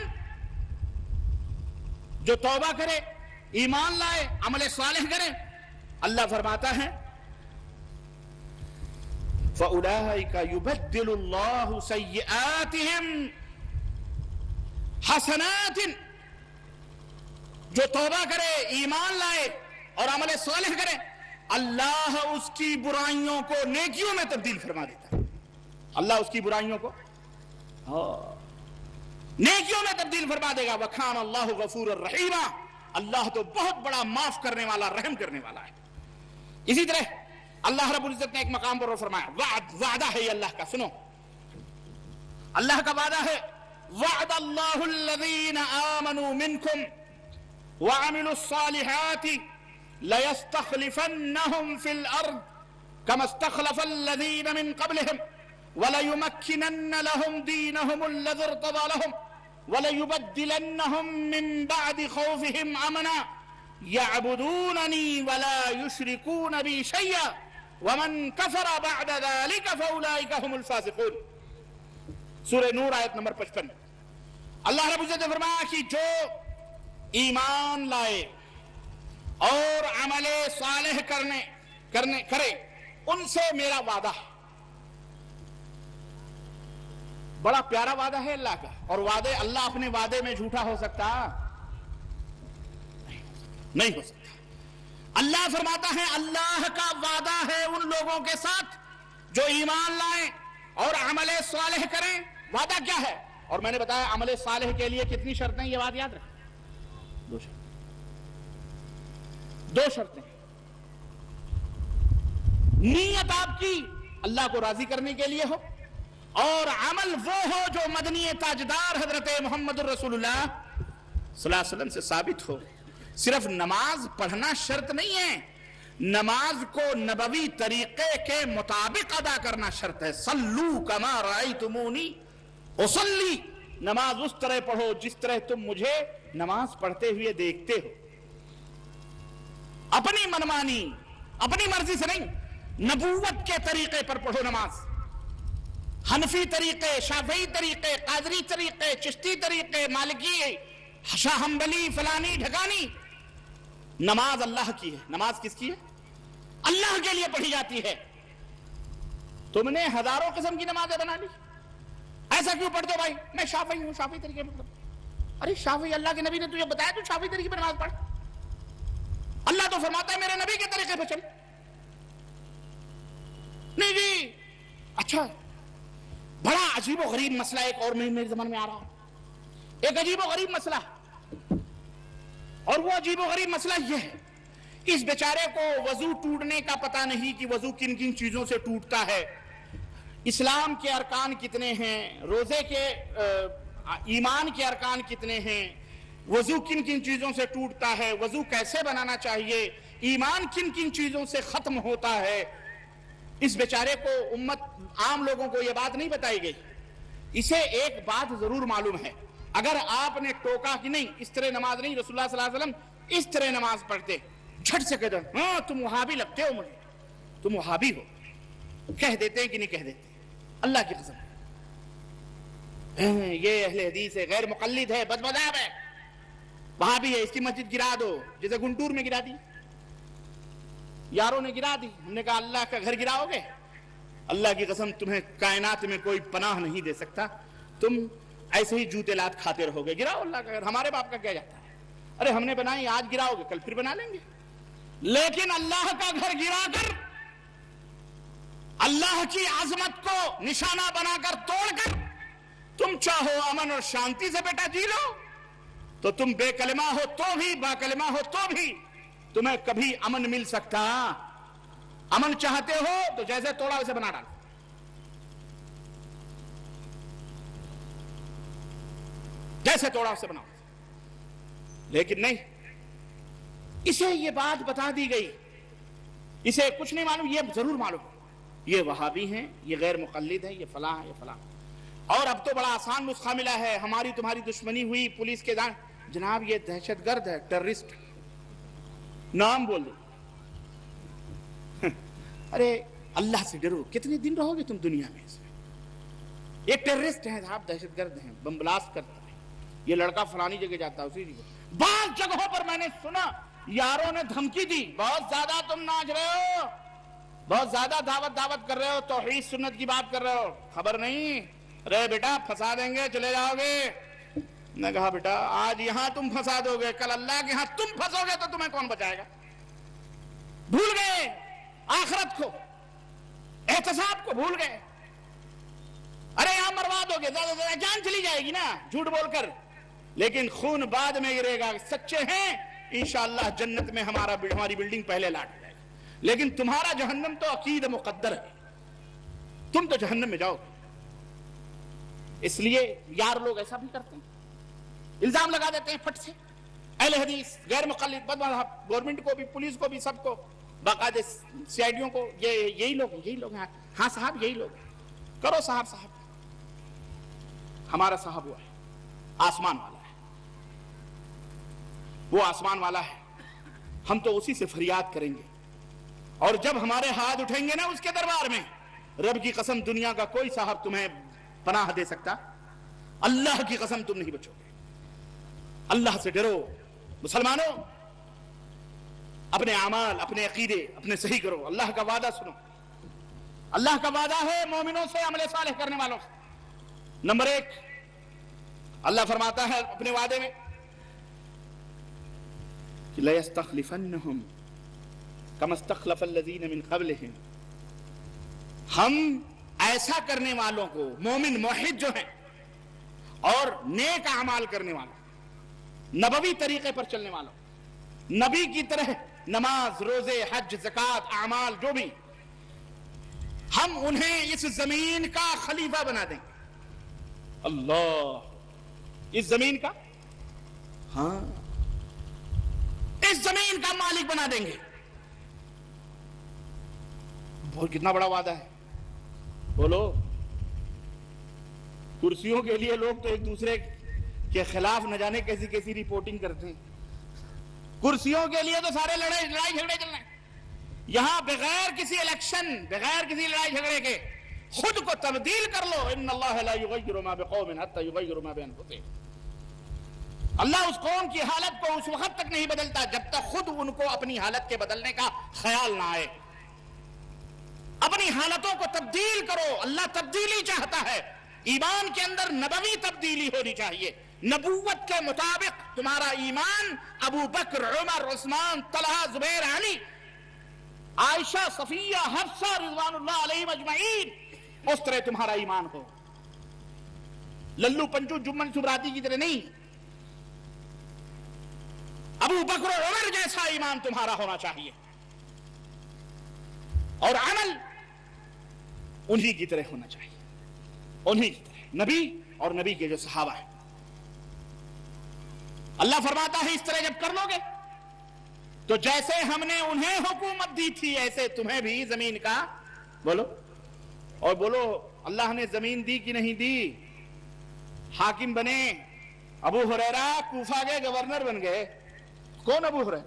جو توبہ کرے، ایمان لائے، عمل صالح کرے، اللہ فرماتا ہے فَأُولَٰئِكَ يُبَدِّلُ اللَّهُ سَيِّئَاتِهِمْ حَسَنَاتٍ. جو توبہ کرے، ایمان لائے اور عمل صالح کرے، اللہ اس کی برائیوں کو نیکیوں میں تبدیل فرما دیتا ہے. اللہ اس کی برائیوں کو نیکیوں میں تبدیل فرما دے گا. وَكَانَ اللَّهُ غَفُورًا رَحِيمًا، اللہ تو بہت بڑا معاف کرنے والا، رحم کرنے والا ہے. اسی طرح اللہ رب العزت نے ایک مقام پر فرمایا، وعدہ ہے یہ اللہ کا، سنو، اللہ کا وعدہ ہے، وعد اللہ الذین آمنوا منکم وعملوا الصالحات لَيَسْتَخْلِفَنَّهُمْ فِي الْأَرْضِ كَمَا اسْتَخْلَفَ الَّذِينَ مِنْ قَبْلِهِمْ وَلَيُمَكِّنَنَّ لَهُمْ دِينَهُمُ الَّذِي ارْتَضَىٰ لَهُمْ وَلَيُبَدِّلَنَّهُمْ مِنْ بَعْدِ خَوْفِهِمْ أَمْنًا يَعْبُدُونَنِي وَلَا يُشْرِكُونَ بِي شَيْئًا وَمَنْ كَفَرَ بَعْدَ ذَلِكَ فَأُولَٰئِكَ هُمُ الْفَاسِقُونَ۔ سورہ نور آیت نمبر 55۔ اللہ رب العزت نے فرمایا کہ جو ایمان لائے اور عمل صالح کرے ان سے میرا وعدہ ہے۔ بڑا پیارا وعدہ ہے اللہ کا، اور وعدے اللہ اپنے وعدے میں جھوٹا ہو سکتا؟ نہیں ہو سکتا۔ اللہ فرماتا ہے اللہ کا وعدہ ہے ان لوگوں کے ساتھ جو ایمان لائیں اور عمل صالح کریں۔ وعدہ کیا ہے؟ اور میں نے بتایا عمل صالح کے لیے کتنی شرطیں، یہ بات یاد رکھیں، دو شرطیں۔ نیت آپ کی اللہ کو راضی کرنے کے لیے ہو، اور عمل وہ ہو جو مدنی تاجدار حضرت محمد الرسول اللہ صلی اللہ علیہ وسلم سے ثابت ہو۔ صرف نماز پڑھنا شرط نہیں ہے، نماز کو نبوی طریقے کے مطابق ادا کرنا شرط ہے۔ صلو کما رأیتمونی اصلی، نماز اس طرح پڑھو جس طرح تم مجھے نماز پڑھتے ہوئے دیکھتے ہو۔ اپنی منمانی اپنی مرضی سے نہیں، نبوت کے طریقے پر پڑھو نماز۔ حنفی طریقے، شافعی طریقے، قادری طریقے، چشتی طریقے، مالکی، شاہ حنبلی، فلانی ڈھکانی، نماز اللہ کی ہے۔ نماز کس کی ہے؟ اللہ کے لیے پڑھی جاتی ہے۔ تم نے ہزاروں قسم کی نمازیں بنا لی، ایسا کیوں پڑھ دو بھائی؟ میں شافعی ہوں، شافعی طریقے پر پڑھ۔ ارے شافعی، اللہ کے نبی نے تجھے بتایا تو شافعی طریقے پر نماز پڑھ۔ اللہ تو فرماتا ہے میرے نبی کے طریقے پر چل۔ نہیں جی، اچھا، بڑا عجیب و غریب مسئلہ ایک اور میرے زمان میں آ رہا ہے، ایک عجیب و غریب مسئلہ، اور وہ عجیب و غریب مسئلہ یہ ہے، اس بیچارے کو وضو ٹوٹنے کا پتہ نہیں کہ وضو کن کن چیزوں سے ٹوٹتا ہے، اسلام کے ارکان کتنے ہیں، روزے کے ایمان کے ارکان کتنے ہیں، وضو کن کن چیزوں سے ٹوٹتا ہے، وضو کیسے بنانا چاہیے، ایمان کن کن چیزوں سے ختم ہوتا ہے۔ اس بیچارے کو امت عام لوگوں کو یہ بات نہیں بتائی گئی۔ اسے ایک بات ضرور معلوم ہے، اگر آپ نے ٹوکا کہ نہیں اس طرح نماز نہیں، رسول اللہ صلی اللہ علیہ وسلم اس طرح نماز پڑھتے، جھٹ سے کہہ دو ہاں تم وہابی لگتے ہو، مجھے تم وہابی ہو، کہہ دیتے ہیں کہ نہیں کہہ دیتے؟ اللہ کی قسم، یہ اہل حدیث ہے، غیر مقلد ہے، بدمذہب ہے، وہابی ہے، اس کی مسجد گرا دو، جیسے گنٹور میں گرا دی، یاروں نے گرا دی، ہم نے کہا اللہ کا گھر گراؤ گے؟ اللہ کی قسم تمہیں کائنات میں کوئی پناہ نہیں دے سکتا، تم ایسے ہی جوتے لات کھاتے رہو گے۔ گراؤ اللہ کا گھر، ہمارے باپ کا کیا جاتا ہے؟ ارے ہم نے بنائی، آج گراؤ گے کل پھر بنا لیں گے، لیکن اللہ کا گھر گرا کر، اللہ کی عظمت کو نشانہ بنا کر توڑ کر تم چاہو امن اور شانتی سے بیٹا جی لو، تو تم بے کلمہ ہو تو بھی، با کلمہ ہو تو بھی تمہیں کبھی امن مل سکتا؟ امن چاہتے ہو تو جیسے توڑا ویسے بنا ڈالو، جیسے توڑا ویسے بناؤ، لیکن نہیں، اسے یہ بات بتا دی گئی، اسے کچھ نہیں معلوم، یہ ضرور معلوم یہ وہابی ہیں، یہ غیر مقلد ہیں، یہ فلاں ہے، یہ فلاں۔ اور اب تو بڑا آسان نسخہ ملا ہے، ہماری تمہاری دشمنی ہوئی پولیس کے جناب یہ دہشت گرد ہے، ٹیررسٹ، نام بول دو۔ ارے اللہ سے ڈرو، کتنے دن رہو گے تم دنیا میں؟ اس میں یہ ٹیررسٹ ہیں صاحب، دہشت گرد ہیں، بم بلاسٹ کرتا ہے، یہ لڑکا فلانی جگہ جاتا ہے، اسی جگہ۔ بعض جگہوں پر میں نے سنا یاروں نے دھمکی دی، بہت زیادہ تم ناچ رہے ہو، بہت زیادہ دعوت کر رہے ہو، توحید سنت کی بات کر رہے ہو، خبر نہیں، رے بیٹا پھنسا دیں گے، چلے جاؤ گے۔ نے کہا بیٹا آج یہاں تم پھنسا دو گے، کل اللہ کے ہاں تم پھنسو گے تو تمہیں کون بچائے گا؟ بھول گئے آخرت کو، احتساب کو بھول گئے۔ ارے یہاں برباد ہو گئے، زیادہ سے زیادہ جان چلی جائے گی نا جھوٹ بول کر، لیکن خون بعد میں گرے گا۔ سچے ہیں انشاءاللہ جنت میں ہماری بلڈنگ پہلے لاٹ جائے گی، لیکن تمہارا جہنم تو عقید مقدر ہے، تم تو جہنم میں جاؤ۔ اس لیے یار لوگ ایسا بھی کرتے ہیں، الزام لگا دیتے ہیں پھٹ سے، اہل حدیث غیر مقلد بد مذہب, گورنمنٹ کو بھی, پولیس کو بھی, سب کو, باقاعدہ سی آئی ڈیوں کو, یہی لوگ ہیں. ہاں صاحب یہی لوگ ہیں. کرو صاحب. ہمارا صاحب وہ ہے, آسمان والا ہے, وہ آسمان والا ہے. ہم تو اسی سے فریاد کریں گے, اور جب ہمارے ہاتھ اٹھیں گے نا اس کے دربار میں, رب کی قسم دنیا کا کوئی صاحب تمہیں پناہ دے سکتا, اللہ کی قسم تم نہیں بچو گے. اللہ سے ڈرو مسلمانوں, اپنے اعمال, اپنے عقیدے اپنے صحیح کرو. اللہ کا وعدہ سنو, اللہ کا وعدہ ہے مومنوں سے, عمل صالح کرنے والوں سے. نمبر 1, اللہ فرماتا ہے اپنے وعدے میں کہ لَيَسْتَخْلِفَنَّهُمْ كَمَا اسْتَخْلَفَ الَّذِينَ مِنْ قَبْلِهِمْ. ہم ایسا کرنے والوں کو, مومن موحد جو ہیں اور نیک اعمال کرنے والوں, نبوی طریقے پر چلنے والوں, نبی کی طرح نماز, روزے, حج, زکوٰۃ, اعمال جو بھی, ہم انہیں اس زمین کا خلیفہ بنا دیں گے. اللہ, اس زمین کا, ہاں اس زمین کا مالک بنا دیں گے. بہت کتنا بڑا وعدہ ہے. بولو, کرسیوں کے لیے لوگ تو ایک دوسرے کے خلاف نہ جانے کیسی کیسی رپورٹنگ کرتے ہیں. کرسیوں کے لیے تو سارے لڑائی جھگڑے چل رہے ہیں. یہاں بغیر کسی الیکشن, بغیر کسی لڑائی جھگڑے کے خود کو تبدیل کر لو. ان اللہ لا یغیر ما بقوم حتی یغیروا ما بانفسہم. اللہ اس قوم کی حالت کو اس وقت تک نہیں بدلتا جب تک خود ان کو اپنی حالت کے بدلنے کا خیال نہ آئے. اپنی حالتوں کو تبدیل کرو. اللہ تبدیلی چاہتا ہے. ایمان کے اندر نبوی تبدیلی ہونی چاہیے. نبوت کے مطابق تمہارا ایمان ابو بکر, عمر, عثمان, طلحہ, زبیر, علی, عائشہ, صفیہ, حفصہ رضوان اللہ علیہم اجمعین, اس طرح تمہارا ایمان ہو. للو پنجو جمن سبراتی کی طرح نہیں. ابو بکر و عمر جیسا ایمان تمہارا ہونا چاہیے, اور عمل انہی کی طرح ہونا چاہیے, انہی کی طرح, نبی اور نبی کے جو صحابہ ہیں. اللہ فرماتا ہے اس طرح جب کر لو گے تو جیسے ہم نے انہیں حکومت دی تھی ایسے تمہیں بھی زمین کا, بولو اور بولو, اللہ نے زمین دی کہ نہیں دی؟ حاکم بنے. ابو ہریرہ کوفہ کے گورنر بن گئے. کون ابو ہریرہ؟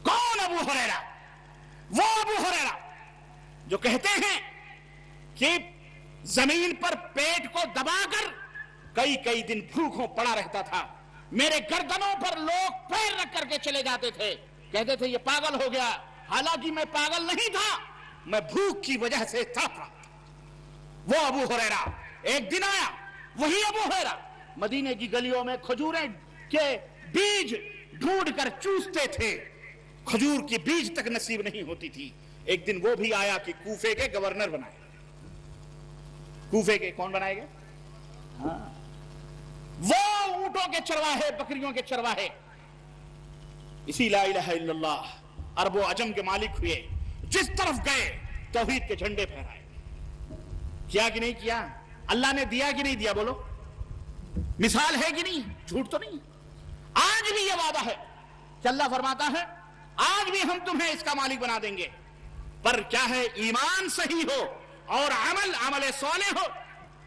کون ابو ہریرہ؟ وہ ابو ہریرہ جو کہتے ہیں کہ زمین پر پیٹ کو دبا کر کئی دن بھوکوں پڑا رہتا تھا. میرے گردنوں پر لوگ پیر رکھ کر کے چلے جاتے تھے, کہتے تھے یہ پاگل ہو گیا. حالانکہ میں پاگل نہیں تھا, میں بھوک کی وجہ سے تڑپ رہا تھا. وہ ابو ہریرہ ایک دن آیا. وہی ابو ہریرہ مدینے کی گلیوں میں کھجوریں کے بیج ڈھونڈ کر چوستے تھے, کھجور کی بیج تک نصیب نہیں ہوتی تھی. ایک دن وہ بھی آیا کہ کوفے کے گورنر بنائے. کوفے کے کون بنائے گے؟ ہاں, وہ اونٹوں کے چرواہے, بکریوں کے چرواہے. اسی لا الہ الا اللہ عرب و عجم کے مالک ہوئے. جس طرف گئے توحید کے جھنڈے پھہرائے. کیا کہ نہیں کیا؟ اللہ نے دیا کہ نہیں دیا؟ بولو, مثال ہے کہ نہیں؟ جھوٹ تو نہیں. آج بھی یہ وعدہ ہے کہ اللہ فرماتا ہے آج بھی ہم تمہیں اس کا مالک بنا دیں گے, پر کیا ہے؟ ایمان صحیح ہو اور عمل صالح ہو.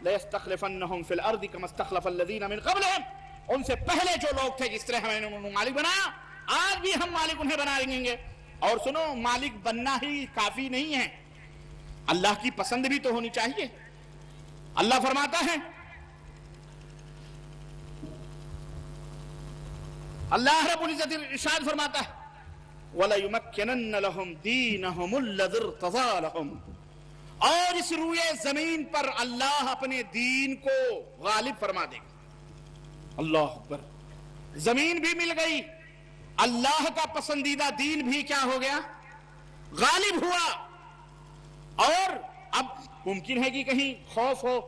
لَيَسْتَخْلِفَنَّهُمْ فِي الْأَرْضِ كَمَا اسْتَخْلَفَ الَّذِينَ مِنْ قَبْلِهِمْ. ان سے پہلے جو لوگ تھے جس طرح ہم نے مالک بنایا, آج بھی ہم مالک انہیں بنا دیں گے. اور سنو, مالک بننا ہی کافی نہیں ہے, اللہ کی پسند بھی تو ہونی چاہیے. اللہ فرماتا ہے, اللہ رب العزت ارشاد فرماتا ہے وَلَيُمَكِّنَنَّ لَهُمْ دِينَهُمُ الَّذِي ارْتَضَىٰ لَهُمْ. اور اس روئے زمین پر اللہ اپنے دین کو غالب فرما دے گا. اللہ اکبر. زمین بھی مل گئی, اللہ کا پسندیدہ دین بھی کیا ہو گیا؟ غالب ہوا. اور اب ممکن ہے کہ کہیں خوف ہو.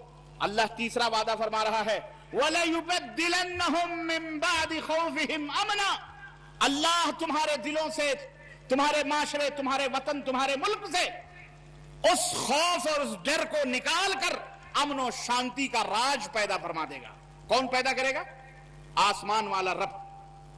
اللہ تیسرا وعدہ فرما رہا ہے وَلَيُبَدِّلَنَّهُمْ مِنْ بَعْدِ خَوْفِهِمْ أَمْنًا. اللہ تمہارے دلوں سے, تمہارے معاشرے, تمہارے وطن, تمہارے ملک سے اس خوف اور اس ڈر کو نکال کر امن و شانتی کا راج پیدا فرما دے گا. کون پیدا کرے گا؟ آسمان والا رب.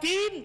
3,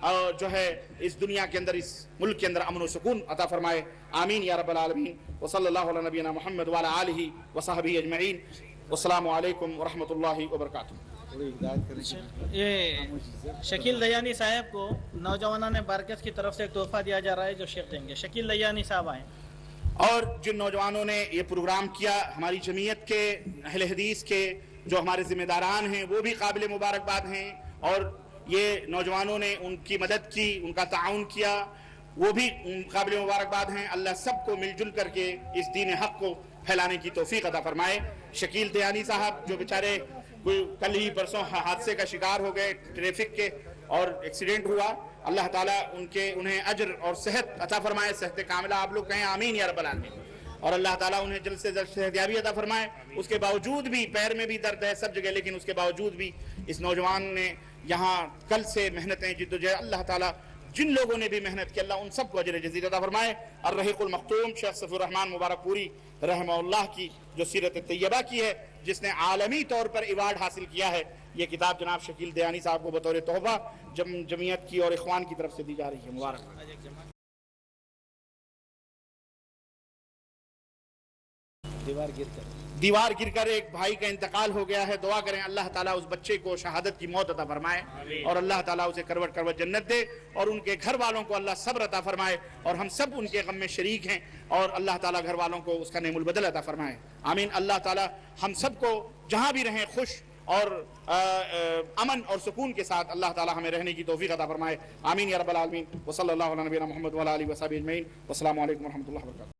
اور جو ہے اس دنیا کے اندر، اس ملک کے اندر امن و سکون عطا فرمائے. آمین یا رب العالمین. وصلی اللہ علی نبینا محمد وعلی آلہ وصحبہ اجمعین. والسلام علیکم ورحمۃ اللہ وبرکاتہ. یہ شکیل دیانی صاحب کو نوجوانان بارکس کی طرف سے ایک تحفہ دیا جا رہا ہے جو شیخ دیں گے. شکیل دیانی صاحب آئیں. اور جن نوجوانوں نے یہ پروگرام کیا، ہماری جمعیت کے اہل حدیث کے جو ہمارے ذمہ داران ہیں وہ بھی قابل مبارکباد ہیں، اور یہ نوجوانوں نے ان کی مدد کی، ان کا تعاون کیا، وہ بھی قابل مبارکباد ہیں. اللہ سب کو مل جل کر کے اس دین حق کو پھیلانے کی توفیق عطا فرمائے. شکیل دیانی صاحب جو بیچارے کل ہی پرسوں حادثے کا شکار ہو گئے، ٹریفک کے، اور ایکسیڈنٹ ہوا، اللہ تعالیٰ انہیں اجر اور صحت عطا فرمائے، صحت کاملہ. آپ لوگ کہیں آمین یا رب العالمین. اور اللہ تعالیٰ انہیں جلد سے جلد صحتیابی عطا فرمائے. اس کے باوجود بھی پیر میں بھی درد ہے سب جگہ، لیکن اس کے باوجود بھی اس نوجوان نے یہاں کل سے محنتیں جدوجہد، اللہ تعالیٰ جن لوگوں نے بھی محنت کی اللہ ان سب کو اجر جزیل عطا فرمائے. الرحیق المختوم شیخ صفی الرحمن مبارک پوری رحمہ اللہ کی جو سیرت طیبہ کی ہے، جس نے عالمی طور پر ایوارڈ حاصل کیا ہے، یہ کتاب جناب شکیل دیانی صاحب کو بطور تحفہ جمعیت کی اور اخوان کی طرف سے دی جا رہی ہے. مبارک. دیوار گر کر ایک بھائی کا انتقال ہو گیا ہے. دعا کریں اللہ تعالیٰ اس بچے کو شہادت کی موت عطا فرمائے، اور اللہ تعالیٰ اسے کروٹ کروٹ جنت دے، اور ان کے گھر والوں کو اللہ صبر عطا فرمائے، اور ہم سب ان کے غم میں شریک ہیں، اور اللہ تعالیٰ گھر والوں کو اس کا نعم البدل عطا فرمائے. آمین. اللہ تعالیٰ ہم سب کو جہاں بھی رہیں خوش اور امن اور سکون کے ساتھ اللہ تعالیٰ ہمیں رہنے کی توفیق عطا فرمائے. آمین یا رب العالمین. وصلی اللہ علی نبینا محمد وعلی آلہ وصحبہ اجمعین. والسلام علیکم ورحمۃ اللہ وبرکاتہ.